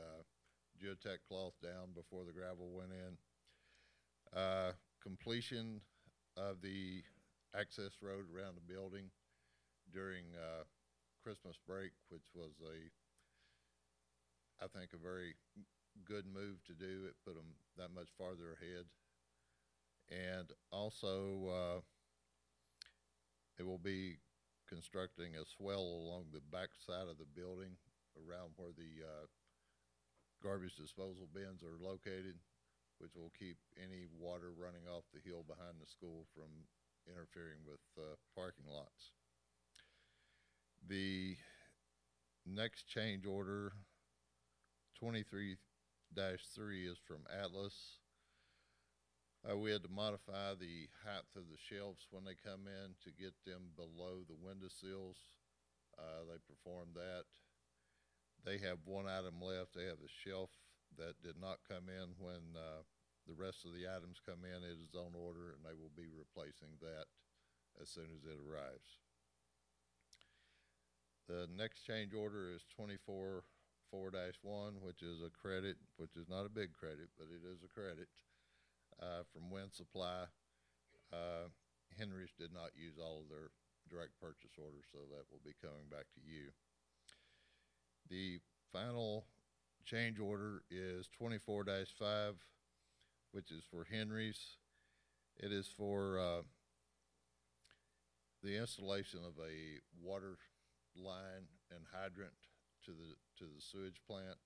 geotech cloth down before the gravel went in. Completion of the access road around the building during Christmas break, which was I think, a very good move to do. It put them that much farther ahead. And also, it will be constructing a swell along the back side of the building around where the garbage disposal bins are located, which will keep any water running off the hill behind the school from interfering with parking lots. The next change order, 23-3, is from Atlas. We had to modify the height of the shelves when they come in to get them below the window sills. They performed that. They have one item left. They have a shelf that did not come in when the rest of the items come in. It is on order, and they will be replacing that as soon as it arrives. The next change order is 24-4-1, which is a credit, which is not a big credit, but it is a credit from Wind Supply. Henry's did not use all of their direct purchase orders, so that will be coming back to you. The final change order is 24-5, which is for Henry's. It is for the installation of a water line and hydrant to the sewage plant.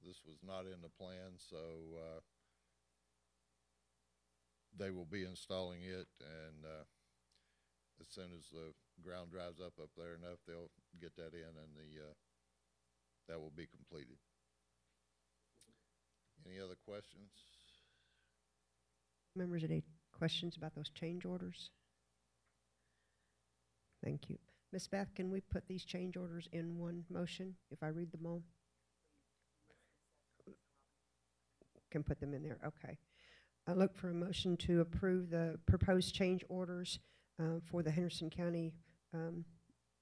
This was not in the plan, so they will be installing it, and as soon as the ground dries up there enough, they'll get that in, and that will be completed. Any other questions? Members, any questions about those change orders? Thank you. Ms. Beth, can we put these change orders in one motion if I read them all? Can put them in there, okay. I look for a motion to approve the proposed change orders for the Henderson County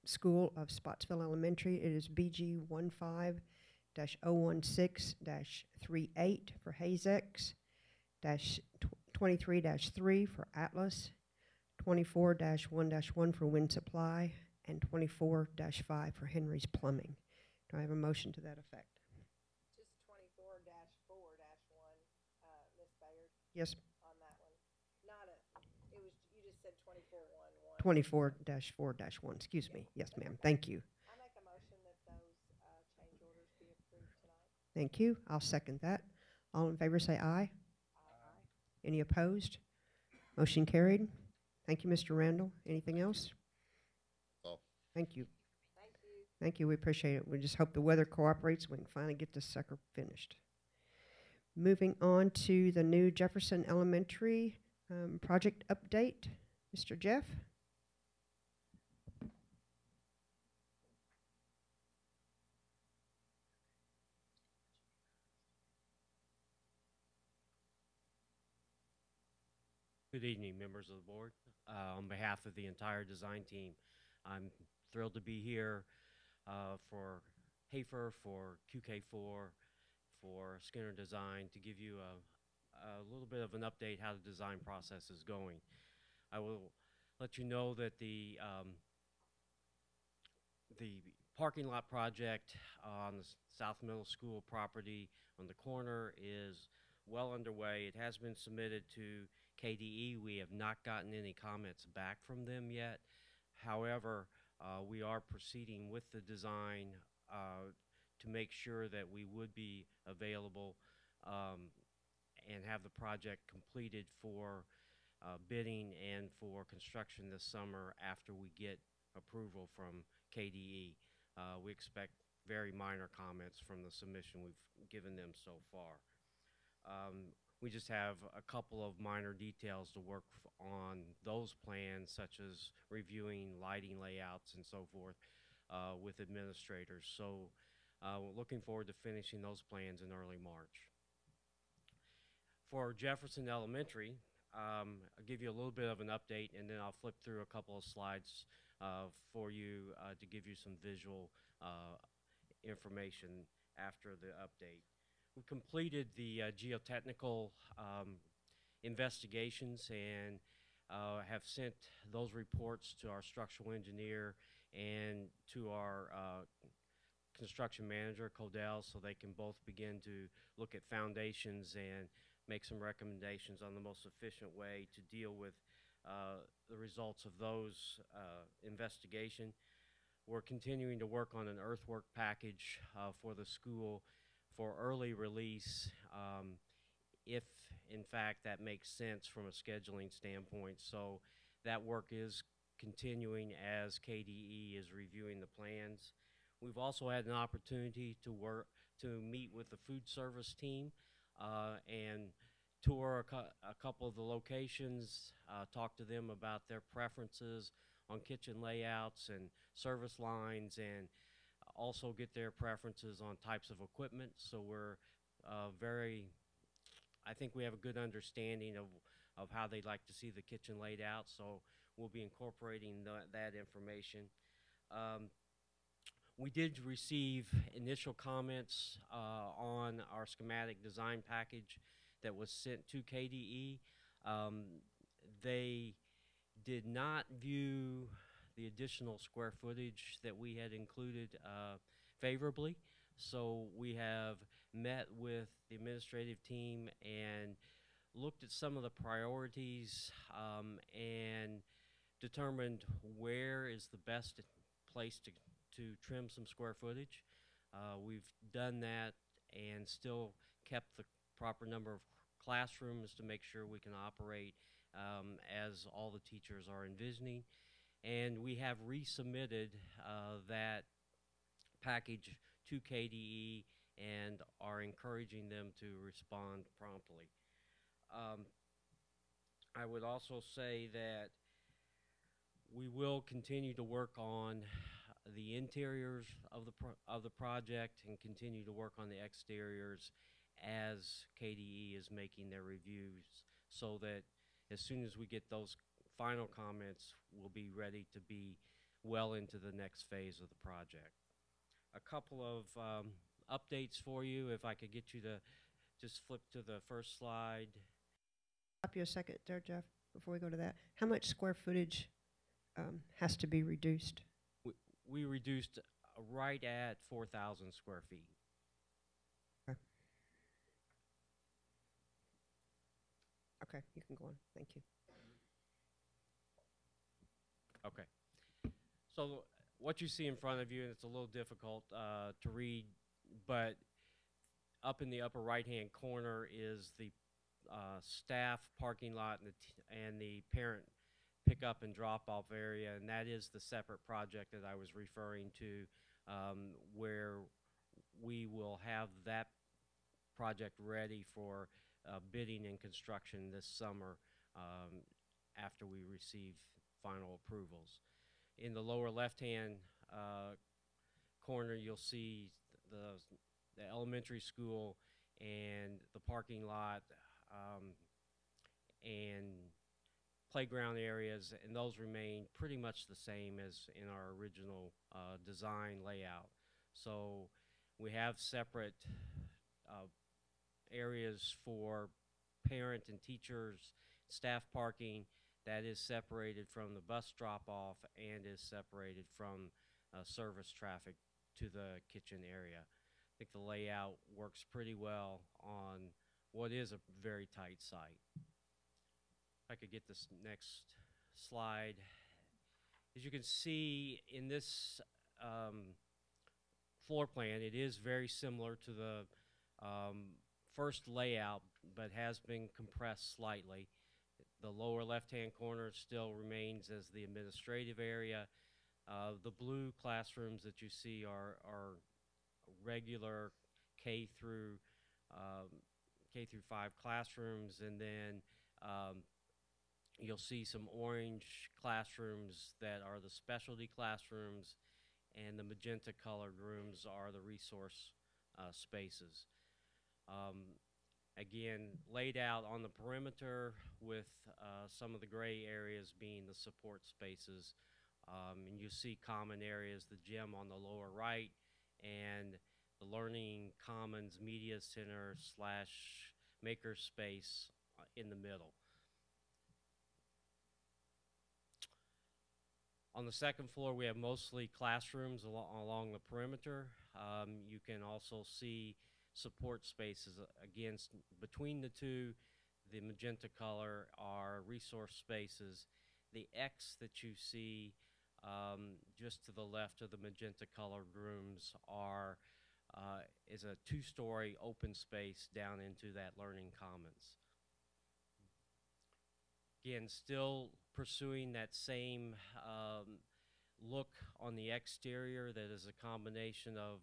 School of Spotsville Elementary. It is BG 15-016-38 for Hazex, 23-3 for Atlas, 24-1-1 for Wind Supply, and 24-5 for Henry's Plumbing. Do I have a motion to that effect? Just 24-4-1, Ms. Bayard. Yes. On that one, you just said 24-1-1. 24-4-1, excuse me. Yes, ma'am. Thank you. I make a motion that those change orders be approved tonight. Thank you. I'll second that. All in favor say aye. Aye. Any opposed? Motion carried. Thank you, Mr. Randall. Anything else? Oh. Thank you. Thank you. Thank you. We appreciate it. We just hope the weather cooperates. We can finally get this sucker finished. Moving on to the new Jefferson Elementary project update. Mr. Jeff? Good evening, members of the board. On behalf of the entire design team, I'm thrilled to be here for Hafer, for QK4, for Skinner Design, to give you a little bit of an update how the design process is going. I will let you know that the parking lot project on the South Middle School property on the corner is well underway. It has been submitted to KDE. We have not gotten any comments back from them yet. However, we are proceeding with the design to make sure that we would be available and have the project completed for bidding and for construction this summer after we get approval from KDE. We expect very minor comments from the submission we've given them so far. We just have a couple of minor details to work on those plans, such as reviewing lighting layouts and so forth with administrators. So we're looking forward to finishing those plans in early March. For Jefferson Elementary, I'll give you a little bit of an update, and then I'll flip through a couple of slides for you to give you some visual information after the update. We completed the geotechnical investigations and have sent those reports to our structural engineer and to our construction manager, Codell, so they can both begin to look at foundations and make some recommendations on the most efficient way to deal with the results of those investigation. We're continuing to work on an earthwork package for the school for early release if in fact that makes sense from a scheduling standpoint. So that work is continuing as KDE is reviewing the plans. We've also had an opportunity to meet with the food service team and tour a couple of the locations, talk to them about their preferences on kitchen layouts and service lines, and also get their preferences on types of equipment. So we're I think we have a good understanding of how they'd like to see the kitchen laid out, so we'll be incorporating that information. We did receive initial comments on our schematic design package that was sent to KDE. They did not view the additional square footage that we had included favorably. So we have met with the administrative team and looked at some of the priorities and determined where is the best place to trim some square footage. We've done that and still kept the proper number of classrooms to make sure we can operate as all the teachers are envisioning. And we have resubmitted that package to KDE and are encouraging them to respond promptly. I would also say that we will continue to work on the interiors of the project and continue to work on the exteriors as KDE is making their reviews, so that as soon as we get those final comments, we'll be ready to be well into the next phase of the project. A couple of updates for you, if I could get you to just flip to the first slide. Stop you a second there, Jeff, before we go to that. How much square footage has to be reduced? We reduced right at 4,000 square feet. Okay. Okay, you can go on. Thank you. Okay. So what you see in front of you, and it's a little difficult to read, but up in the upper right-hand corner is the staff parking lot and the parent pickup and drop-off area, and that is the separate project that I was referring to, where we will have that project ready for bidding and construction this summer after we receive final approvals. In the lower left-hand corner, you'll see the elementary school and the parking lot and playground areas, and those remain pretty much the same as in our original design layout. So we have separate areas for parent and teachers, staff parking that is separated from the bus drop-off and is separated from service traffic to the kitchen area. I think the layout works pretty well on what is a very tight site. If I could get this next slide. As you can see in this floor plan, it is very similar to the first layout, but has been compressed slightly. The lower left-hand corner still remains as the administrative area. The blue classrooms that you see are regular K through K through 5 classrooms, and then you'll see some orange classrooms that are the specialty classrooms, and the magenta colored rooms are the resource spaces. Again, laid out on the perimeter with some of the gray areas being the support spaces. And you see common areas, the gym on the lower right, and the Learning Commons Media Center / maker space in the middle. On the second floor, we have mostly classrooms along the perimeter. You can also see support spaces. Again, between the two, the magenta color are resource spaces. The X that you see just to the left of the magenta colored rooms is a 2-story open space down into that Learning Commons. Again, still pursuing that same look on the exterior that is a combination of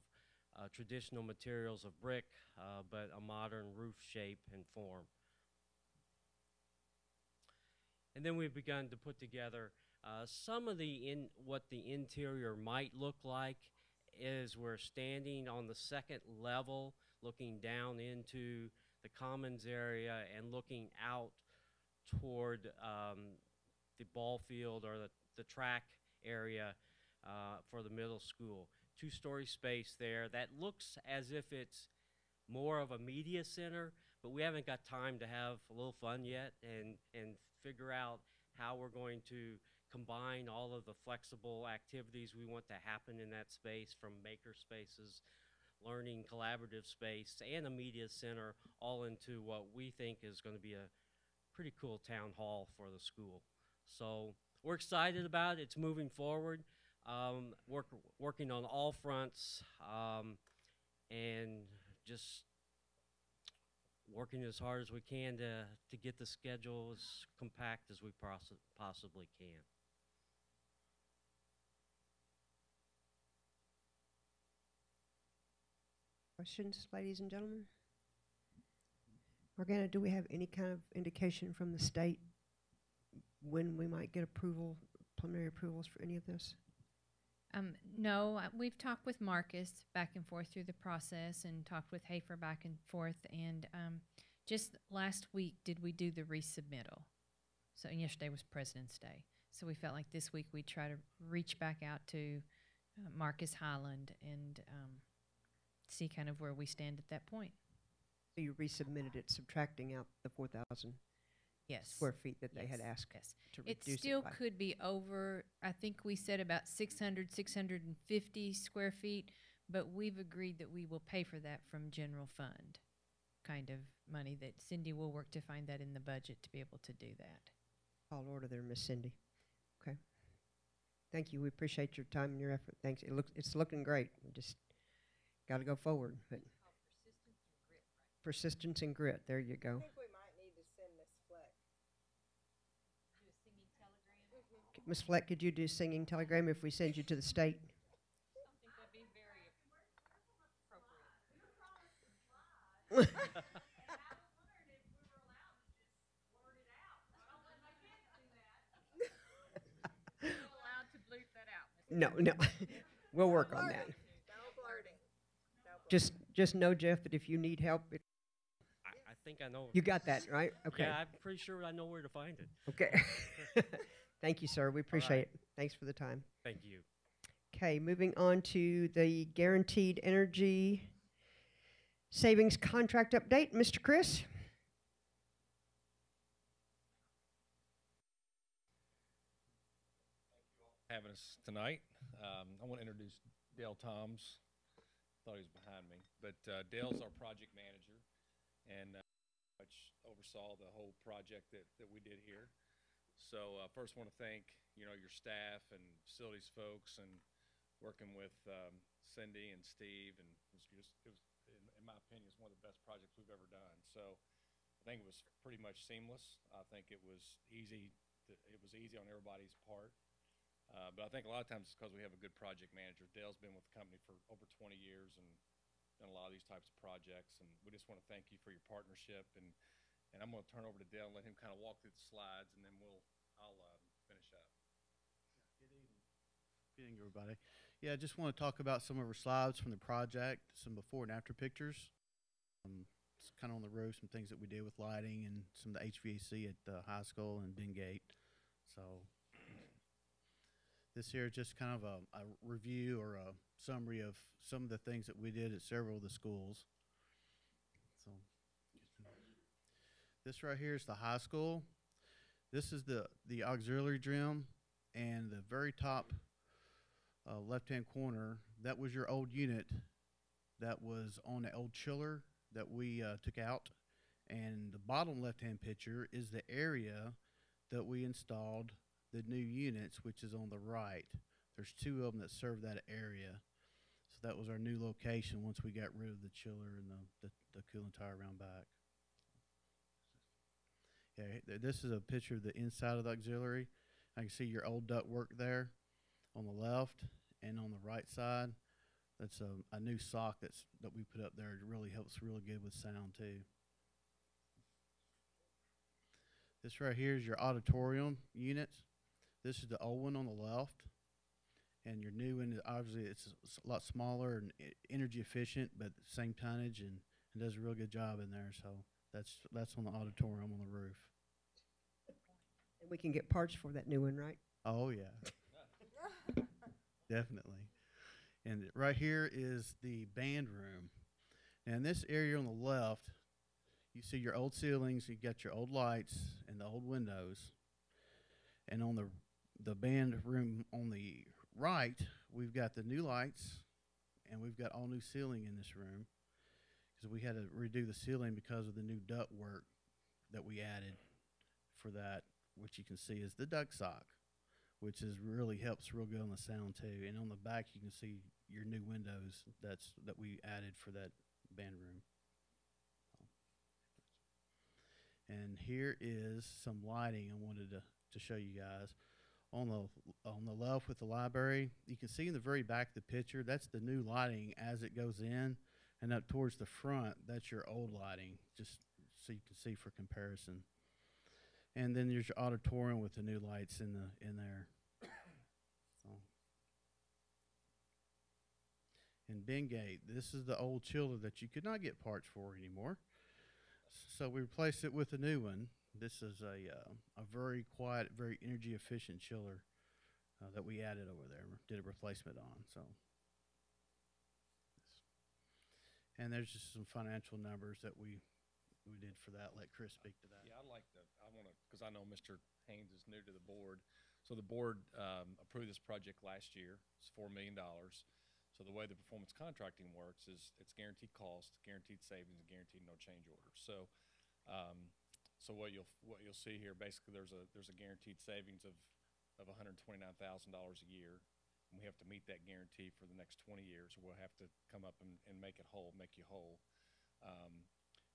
traditional materials of brick, but a modern roof shape and form. And then we've begun to put together some of what the interior might look like. Is we're standing on the second level, looking down into the commons area and looking out toward the ball field or the track area for the middle school. 2-story space there that looks as if it's more of a media center, but we haven't got time to have a little fun yet and figure out how we're going to combine all of the flexible activities we want to happen in that space, from maker spaces, learning collaborative space, and a media center, all into what we think is going to be a pretty cool town hall for the school. So we're excited about it. It's moving forward, working on all fronts, and just working as hard as we can to get the schedule as compact as we possibly can. Questions, ladies and gentlemen? Morgana, do we have any kind of indication from the state when we might get preliminary approvals for any of this? No, we've talked with Marcus back and forth through the process, and talked with Hafer back and forth, and just last week did we do the resubmittal. So yesterday was President's Day, so we felt like this week we'd try to reach back out to Marcus Highland and see kind of where we stand at that point. So you resubmitted it, subtracting out the 4,000 square feet that they had asked to reduce it. It still by. could be over, I think we said about 600, 650 square feet, but we've agreed that we will pay for that from general fund kind of money, that Cindy will work to find that in the budget to be able to do that. Call order there, Miss Cindy. Okay. Thank you. We appreciate your time and your effort. Thanks. It's looking great. We just got to go forward. But persistence and grit. There you go. I think we might need to send Miss Fleck. Do a singing telegram? Miss Fleck, could you do singing telegram if we send you to the state? I think that'd be very appropriate. No. We'll work on that. No flirting. No flirting. Just know, Jeff, that if you need help, I think I know. you got that, right? Okay. Yeah, I'm pretty sure I know where to find it. Okay. Thank you, sir. We appreciate it. Thanks for the time. Thank you. Okay, moving on to the Guaranteed Energy Savings Contract Update. Mr. Chris? Having us tonight. I want to introduce Dale Toms. Thought he was behind me, but Dale's our project manager, and much oversaw the whole project that we did here. So first want to thank your staff and facilities folks, and working with Cindy and Steve, and it was in my opinion, it's one of the best projects we've ever done. So I think it was pretty much seamless. I think it was easy. It was easy on everybody's part. But I think a lot of times it's because we have a good project manager. Dale's been with the company for over 20 years and done a lot of these types of projects. And we just want to thank you for your partnership. And I'm going to turn over to Dale and let him kind of walk through the slides, and then I'll finish up. Good evening. Good evening, everybody. Yeah, I just want to talk about some of our slides from the project, some before and after pictures. It's kind of on the road, some things that we did with lighting and some of the HVAC at the high school and Bengate. So this here is just kind of a review or a summary of some of the things that we did at several of the schools. So this right here is the high school. This is the auxiliary gym, and the very top left-hand corner, that was your old unit that was on the old chiller that we took out. And the bottom left-hand picture is the area that we installed the new units, which is on the right. There's two of them that serve that area. So that was our new location once we got rid of the chiller and the cooling tower around back. Yeah, this is a picture of the inside of the auxiliary. I can see your old ductwork there on the left, and on the right side, that's a new sock that we put up there. It really helps really good with sound too. This right here is your auditorium unit. This is the old one on the left, and your new one, obviously it's a lot smaller and energy efficient, but same tonnage, and it does a real good job in there. So that's on the auditorium on the roof. And we can get parts for that new one, right? Oh yeah, definitely. And right here is the band room. And this area on the left, you see your old ceilings, you got your old lights and the old windows. And on the band room on the right, we've got the new lights, and we've got all new ceiling in this room, because we had to redo the ceiling because of the new duct work that we added for that, which you can see is the duct sock, which really helps real good on the sound too. And on the back, you can see your new windows that we added for that band room. And here is some lighting I wanted to show you guys. On the left with the library, you can see in the very back of the picture, that's the new lighting as it goes in, and up towards the front, that's your old lighting, just so you can see for comparison. And then there's your auditorium with the new lights in there. So. In Bengate, this is the old chiller that you could not get parts for anymore. So we replaced it with a new one. This is a very quiet, very energy efficient chiller that we added over there, did a replacement on. So, and there's just some financial numbers that we did for that. Let Chris speak to that. Yeah, I want to, because I know Mr. Haynes is new to the board. So the board approved this project last year. It's $4 million. So the way the performance contracting works is it's guaranteed cost, guaranteed savings, and guaranteed no change orders. So so what you'll see here, basically there's a guaranteed savings of $129,000 a year, and we have to meet that guarantee for the next 20 years, or we'll have to come up and make you whole.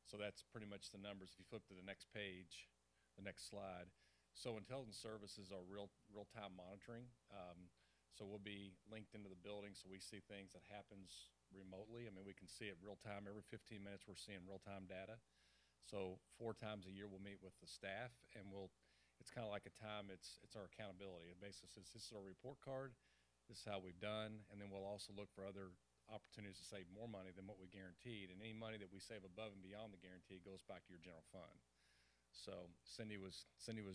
So that's pretty much the numbers. If you flip to the next page, the next slide. So intelligence services are real-time monitoring. So we'll be linked into the building, so we see things that happens remotely. I mean, we can see it real time. Every 15 minutes, we're seeing real-time data. So 4 times a year, we'll meet with the staff, and it's kind of like a time, it's our accountability. It basically says, this is our report card, this is how we've done, and then we'll also look for other opportunities to save more money than what we guaranteed, and any money that we save above and beyond the guarantee goes back to your general fund. So Cindy was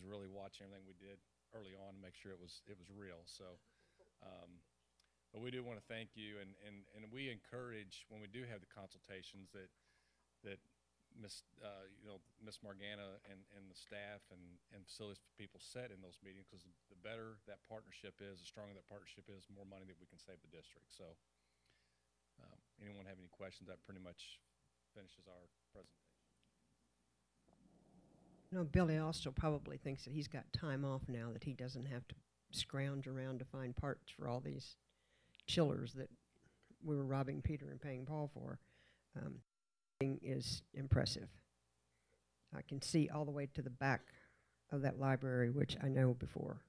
really watching everything we did early on to make sure it was real. So, but we do want to thank you, and we encourage, when we do have the consultations, that Miss Margana and the staff and facilities people set in those meetings, because the better that partnership is, the stronger that partnership is, the more money that we can save the district. So anyone have any questions? That pretty much finishes our presentation. No, Billy also probably thinks that he's got time off now, that he doesn't have to scrounge around to find parts for all these chillers that we were robbing Peter and paying Paul for, thing is impressive. I can see all the way to the back of that library, which I know before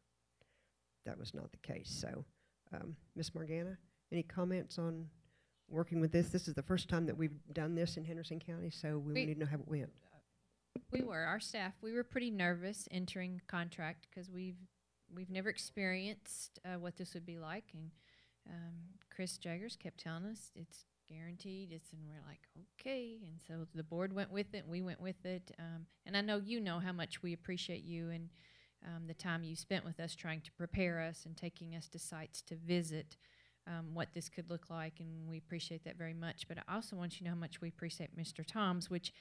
that was not the case. So, Ms. Morgana, any comments on working with this? This is the first time that we've done this in Henderson County, so we need to know how it went. Our staff, we were pretty nervous entering contract because we've never experienced what this would be like, and Chris Jaggers kept telling us it's guaranteed. And we're like, okay. And so the board went with it, and we went with it. And I know you know how much we appreciate you and the time you spent with us trying to prepare us and taking us to sites to visit what this could look like, and we appreciate that very much. But I also want you to know how much we appreciate Mr. Toms, which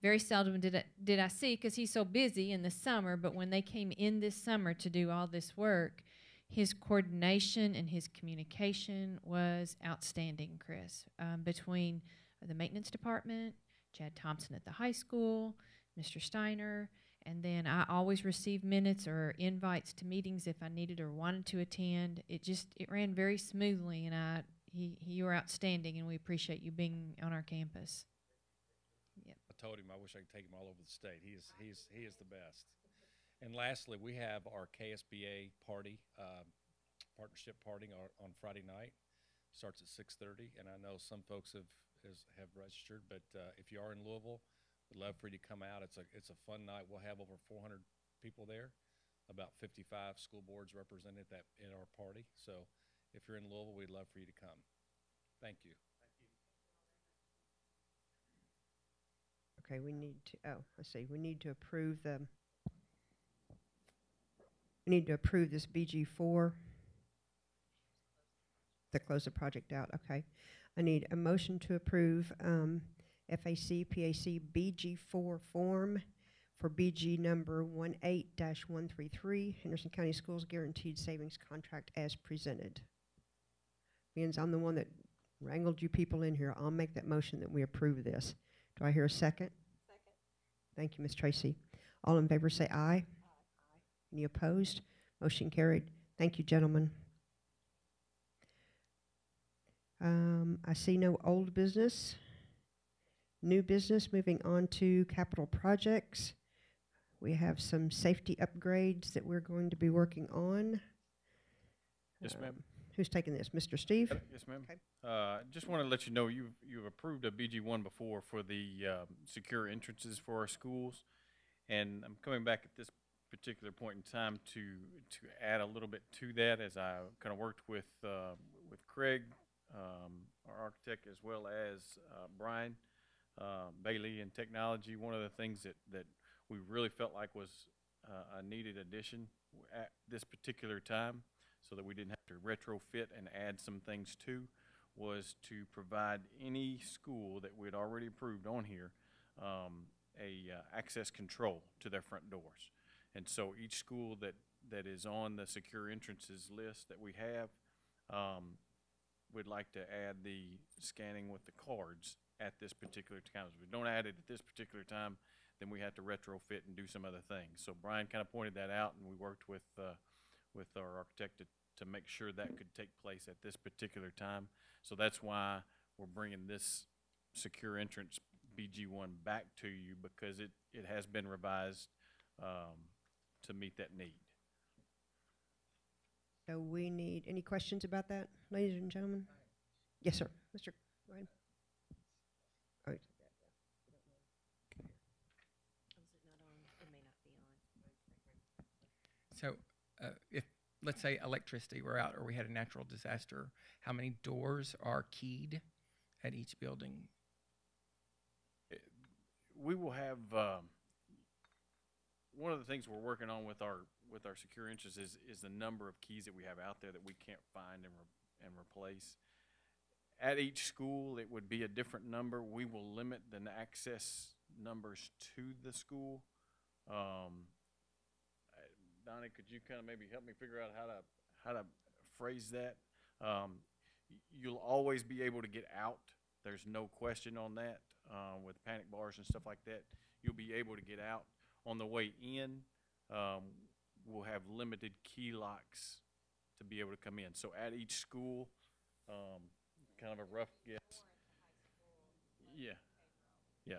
very seldom did I see because he's so busy in the summer. But when they came in this summer to do all this work, his coordination and his communication was outstanding, Chris, between the maintenance department, Chad Thompson at the high school, Mr. Steiner, and then I always received minutes or invites to meetings if I needed or wanted to attend. It ran very smoothly, and you were outstanding, and we appreciate you being on our campus. Yep. I told him I wish I could take him all over the state. He is the best. And lastly, we have our KSBA party, partnership party on Friday night. Starts at 6:30, and I know some folks have registered, but if you are in Louisville, we'd love for you to come out. It's a fun night. We'll have over 400 people there, about 55 school boards represented in our party. So if you're in Louisville, we'd love for you to come. Thank you. Okay, we need to, we need to approve this BG4 to close the project out. Okay. I need a motion to approve FAC PAC BG4 form for BG number 18-133, Henderson County Schools Guaranteed Savings Contract as presented. Means I'm the one that wrangled you people in here. I'll make that motion that we approve this. Do I hear a second? Second. Thank you, Ms. Tracy. All in favor say aye. Any opposed? Motion carried. Thank you, gentlemen. I see no old business. New business, moving on to capital projects. We have some safety upgrades that we're going to be working on. Yes, ma'am. Who's taking this? Mr. Steve? Yes, ma'am. Okay. Just want to let you know you've approved a BG1 before for the secure entrances for our schools, and I'm coming back at this particular point in time to add a little bit to that as I kind of worked with Craig, our architect, as well as Brian Bailey in technology. One of the things that we really felt like was a needed addition at this particular time, so that we didn't have to retrofit and add some things to, was to provide any school that we had already approved on here access control to their front doors. And so each school that is on the secure entrances list that we have, we'd like to add the scanning with the cards at this particular time. If we don't add it at this particular time, then we have to retrofit and do some other things. So Brian kind of pointed that out, and we worked with our architect to make sure that could take place at this particular time. So that's why we're bringing this secure entrance BG1 back to you, because it has been revised to meet that need. So we need, any questions about that, ladies and gentlemen? Yes, sir. Mr. Go ahead. Oh, So if, let's say, electricity were out or we had a natural disaster, how many doors are keyed at each building? We will have, one of the things we're working on with our secure entrances is the number of keys that we have out there that we can't find and replace. At each school, it would be a different number. We will limit the access numbers to the school. Donnie, could you kind of maybe help me figure out how to phrase that? You'll always be able to get out. There's no question on that. With panic bars and stuff like that, you'll be able to get out. On the way in, we'll have limited key locks to be able to come in. So at each school, kind of a rough guess. Yeah, yeah.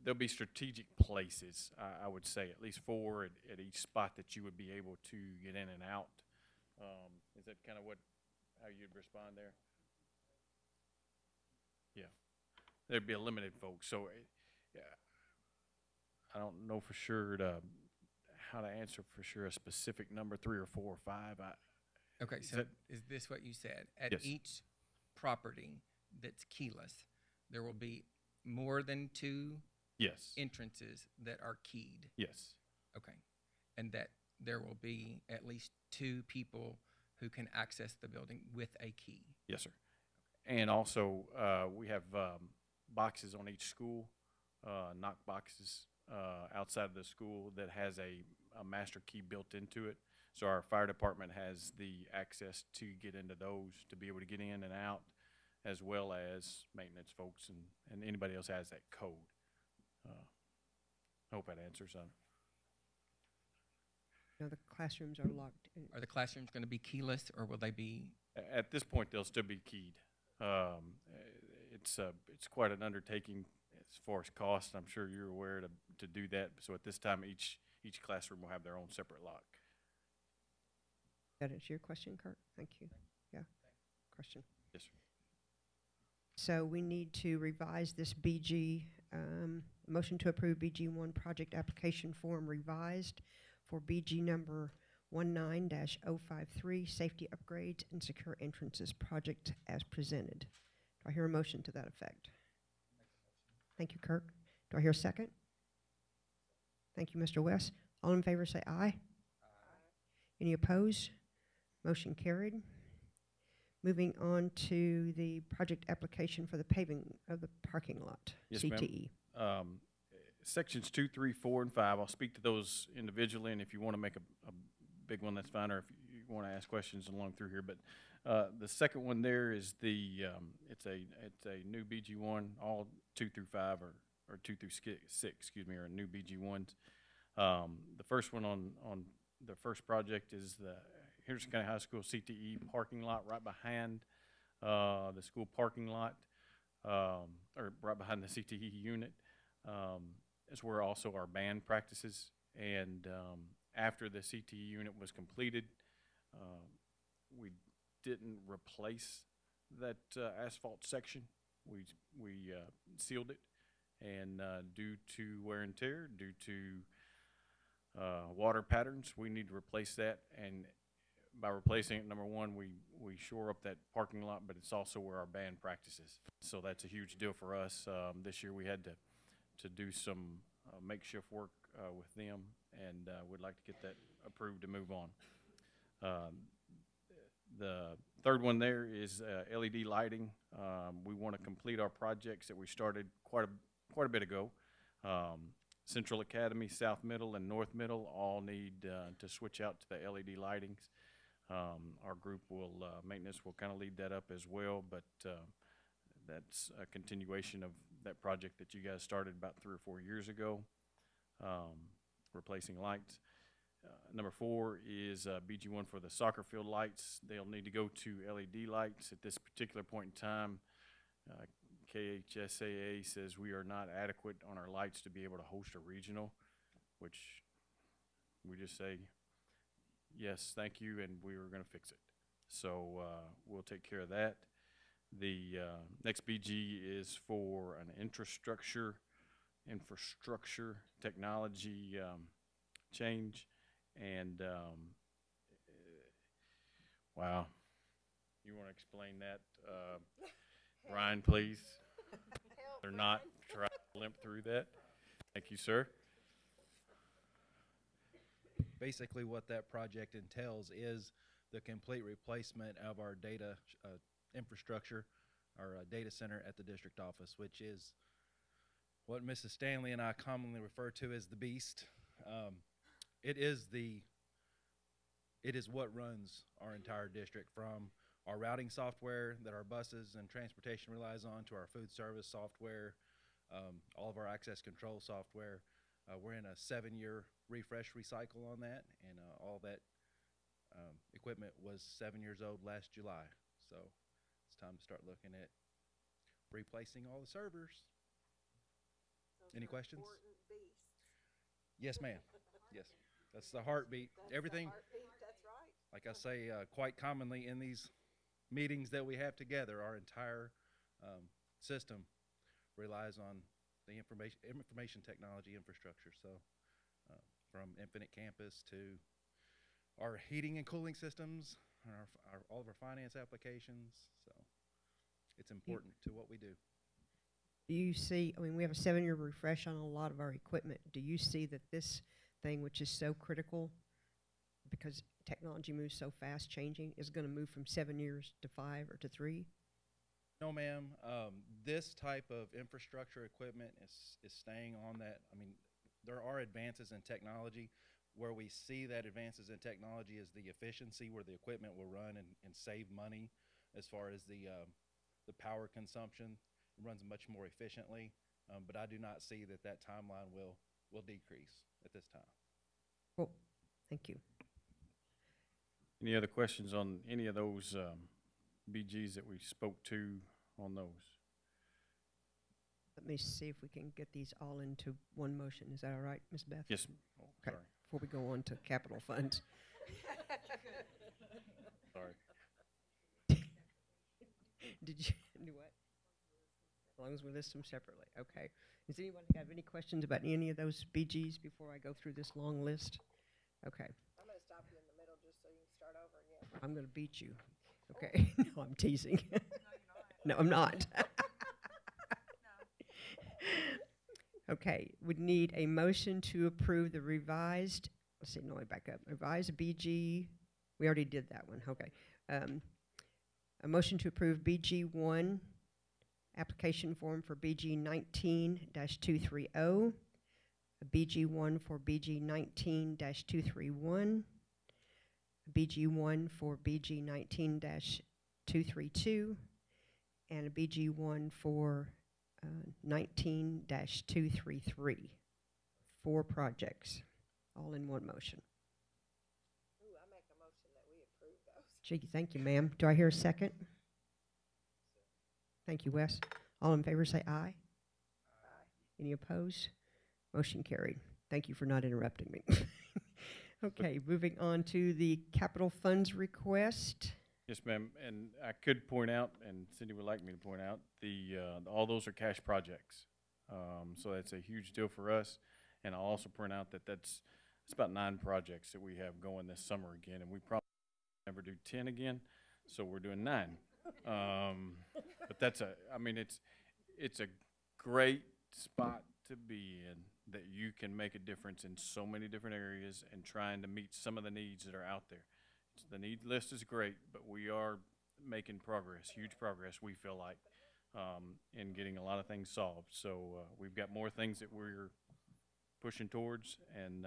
There'll be strategic places, I would say, at least 4 at each spot that you would be able to get in and out. Is that kind of how you'd respond there? Yeah, there'd be a limited folks. So, yeah, I don't know for sure how to answer for sure a specific number, 3 or 4 or 5. Okay, so is this what you said? At Yes. each property that's keyless, there will be more than 2 Yes. entrances that are keyed? Yes. Okay. And that there will be at least 2 people who can access the building with a key? Yes, sir. And also, we have boxes on each school, knock boxes outside of the school that has a master key built into it. So our fire department has the access to get into those, to be able to get in and out, as well as maintenance folks and anybody else has that code. I hope that answers that. Now the classrooms are locked. Are the classrooms going to be keyless, or will they be? At this point, they'll still be keyed. It's quite an undertaking as far as cost. I'm sure you're aware to do that. So at this time, each classroom will have their own separate lock. That is your question, Kurt? Thank you. Yeah. Question. Yes, sir. So we need to revise this BG, motion to approve BG1 project application form revised for BG number 19-053, safety upgrades and secure entrances project as presented. Do I hear a motion to that effect? Thank you, Kirk. Do I hear a second? Thank you, Mr. West. All in favor say aye. Aye. Any opposed? Motion carried. Moving on to the project application for the paving of the parking lot, Yes, CTE. ma'am. Sections 2, 3, 4, and 5, I'll speak to those individually, and if you want to make a big one, that's fine, or if you want to ask questions along through here. But the second one there is it's a new BG1, all 2 through 5 or 2 through 6, excuse me, are new BG1s. The first one on the first project is the Henderson County High School CTE parking lot right behind the school parking lot, or right behind the CTE unit. Is where also our band practices. And after the CTE unit was completed, we didn't replace that asphalt section. We sealed it, and due to wear and tear, due to water patterns, we need to replace that. And by replacing it, number one, we shore up that parking lot, but it's also where our band practices. So that's a huge deal for us. This year we had to do some makeshift work with them, and we'd like to get that approved to move on. The third one there is LED lighting. We want to complete our projects that we started quite a bit ago. Central Academy, South Middle, and North Middle all need to switch out to the LED lightings. Our group maintenance will kind of lead that up as well, but that's a continuation of that project that you guys started about 3 or 4 years ago, replacing lights. Number 4 is BG1 for the soccer field lights. They'll need to go to LED lights at this particular point in time. KHSAA says we are not adequate on our lights to be able to host a regional, which we just say, yes, thank you, and we were going to fix it. So we'll take care of that. The next BG is for an infrastructure technology change, and wow, you want to explain that, Ryan, please? Or not try to limp through that. Thank you, sir. Basically, what that project entails is the complete replacement of our data infrastructure, our data center at the district office, which is what Mrs. Stanley and I commonly refer to as the beast. It is what runs our entire district, from our routing software that our buses and transportation relies on, to our food service software, all of our access control software. We're in a 7-year refresh recycle on that, and all that equipment was 7 years old last July. So it's time to start looking at replacing all the servers. Any questions? Yes, ma'am. Yes, that's the heartbeat. Everything. That's right. Like I say, quite commonly in these meetings that we have together, our entire system relies on the information technology infrastructure. So, from Infinite Campus to our heating and cooling systems, all of our finance applications. So, it's important to what we do. Do you see, I mean, we have a 7-year refresh on a lot of our equipment. Do you see that this thing, which is so critical because technology moves so fast changing, is going to move from 7 years to 5 or to 3? No, ma'am. This type of infrastructure equipment is staying on that. I mean, there are advances in technology. Where we see that advances in technology is the efficiency, where the equipment will run and save money as far as the power consumption. It runs much more efficiently, but I do not see that timeline will decrease at this time. Well, thank you. Any other questions on any of those BGs that we spoke to on those? Let me see if we can get these all into one motion. Is that all right, Ms. Beth? Yes. Oh, okay. Sorry. Before we go on to capital funds. Sorry. Did you do what? As long as we list them separately. Okay. Does anyone have any questions about any of those BGs before I go through this long list? Okay. I'm going to stop you in the middle just so you can start over again. I'm going to beat you. Okay. No, I'm teasing. No, I'm not. Okay. We need a motion to approve the revised, let's see, no, let me back up. Revised BG, we already did that one. Okay. A motion to approve BG1 application form for BG 19-230, a BG1 for BG 19-231, a BG1 for BG 19-232, and a BG1 for 19-233. 4 projects, all in one motion. Ooh, I make a motion that we approve those. Gee, thank you, ma'am. Do I hear a second? Thank you, Wes. All in favor say aye. Aye. Any opposed? Motion carried. Thank you for not interrupting me. Okay, moving on to the capital funds request. Yes, ma'am. And I could point out, and Cindy would like me to point out, all those are cash projects. So that's a huge deal for us. And I'll also point out that it's about 9 projects that we have going this summer again, and we probably never do 10 again. So we're doing 9. But it's a great spot to be in, that you can make a difference in so many different areas and trying to meet some of the needs that are out there. The need list is great, but we are making progress, huge progress, we feel like, in getting a lot of things solved. So we've got more things that we're pushing towards, and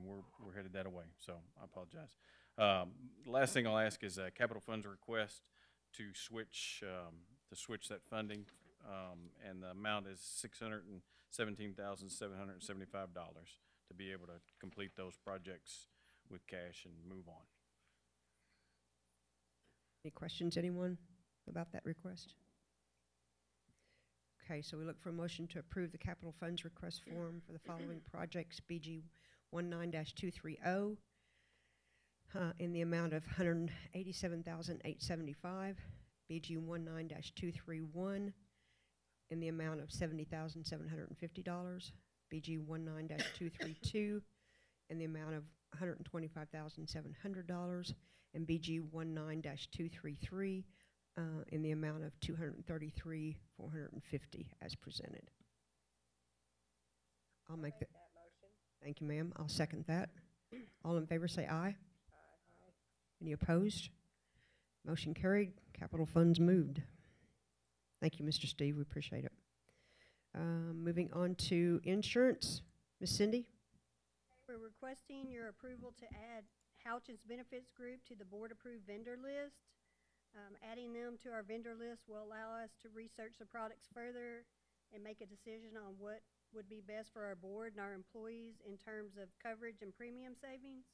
we're headed that way. So I apologize. The last thing I'll ask is a capital funds request to switch that funding, and the amount is $617,775 to be able to complete those projects with cash and move on. Any questions, anyone, about that request? Okay, so we look for a motion to approve the capital funds request form for the following projects: BG 19-230 in the amount of $187,875, BG 19-231 in the amount of $70,750, BG 19-232 in the amount of $125,700, and BG 19-233 in the amount of $233,450 as presented. I'll make that motion. Thank you, ma'am. I'll second that. All in favor say aye. Aye. Any opposed? Motion carried. Capital funds moved. Thank you, Mr. Steve. We appreciate it. Moving on to insurance. Ms. Cindy? We're requesting your approval to add Houch's Benefits Group to the board-approved vendor list. Adding them to our vendor list will allow us to research the products further and make a decision on what would be best for our board and our employees in terms of coverage and premium savings.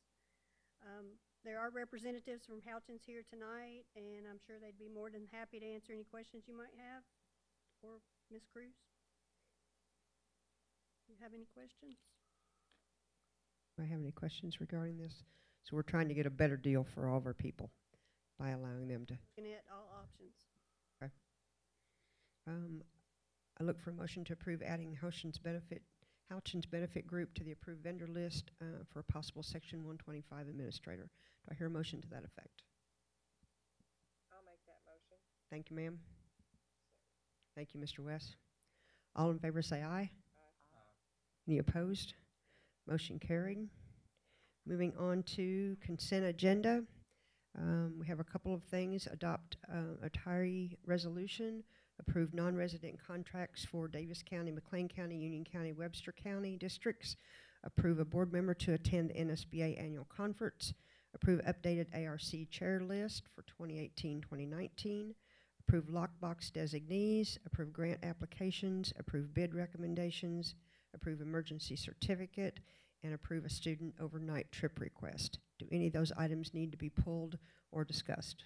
There are representatives from Houghton's here tonight, and I'm sure they'd be more than happy to answer any questions you might have. Or Ms. Cruz? Do you have any questions? Do I have any questions regarding this? So we're trying to get a better deal for all of our people by allowing them to. Looking at all options. Okay. I look for a motion to approve adding Houghton's Benefit Group to the approved vendor list for a possible Section 125 administrator. Do I hear a motion to that effect? I'll make that motion. Thank you, ma'am. Thank you, Mr. West. All in favor say aye. Any opposed? Motion carried. Moving on to consent agenda. We have a couple of things. Adopt a retiree resolution. Approve non-resident contracts for Davis County, McLean County, Union County, Webster County districts. Approve a board member to attend the NSBA annual conference. Approve updated ARC chair list for 2018-2019. Approve lockbox designees. Approve grant applications. Approve bid recommendations. Approve emergency certificate. And approve a student overnight trip request. Do any of those items need to be pulled or discussed?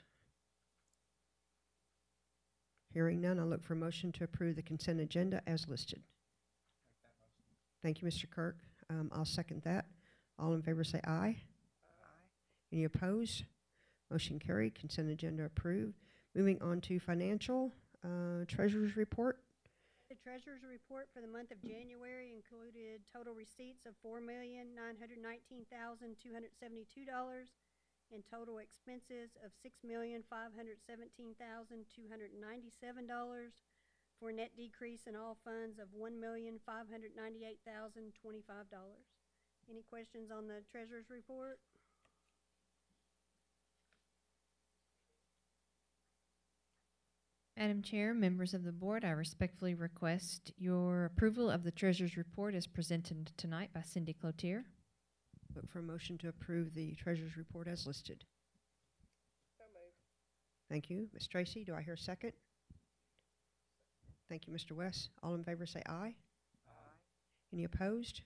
Hearing none, I'll look for a motion to approve the consent agenda as listed. Thank you, Mr. Kirk. I'll second that. All in favor say aye. Any opposed? Motion carried. Consent agenda approved. Moving on to financial, treasurer's report. The treasurer's report for the month of January included total receipts of $4,919,272 and total expenses of $6,517,297 for a net decrease in all funds of $1,598,025. Any questions on the treasurer's report? Madam Chair, members of the board, I respectfully request your approval of the treasurer's report as presented tonight by Cindy Cloutier. Look for a motion to approve the treasurer's report as listed. So moved. Thank you. Ms. Tracy, do I hear a second? Thank you, Mr. West. All in favor say aye. Aye. Any opposed?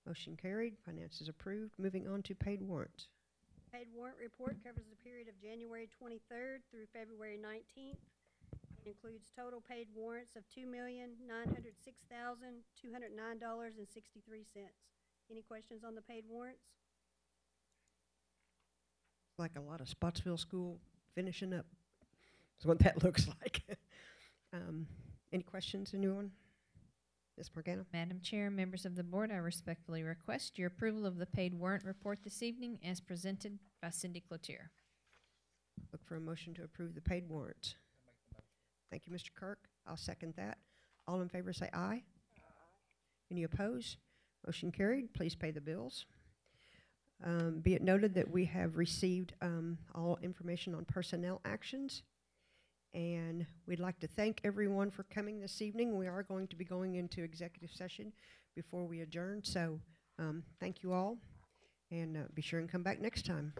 Motion carried. Finance is approved. Moving on to paid warrants. Paid warrant report covers the period of January 23rd through February 19th. It includes total paid warrants of $2,906,209.63. Any questions on the paid warrants? Like a lot of Spotsville school finishing up. That's what that looks like. Any questions, anyone? Ms. Morgana? Madam Chair, members of the board, I respectfully request your approval of the paid warrant report this evening as presented by Cindy Cloutier. Look for a motion to approve the paid warrants. Thank you, Mr. Kirk. I'll second that. All in favor say aye. Any opposed? Motion carried. Please pay the bills. Be it noted that we have received all information on personnel actions, and we'd like to thank everyone for coming this evening. We are going to be going into executive session before we adjourn, so thank you all, and be sure and come back next time.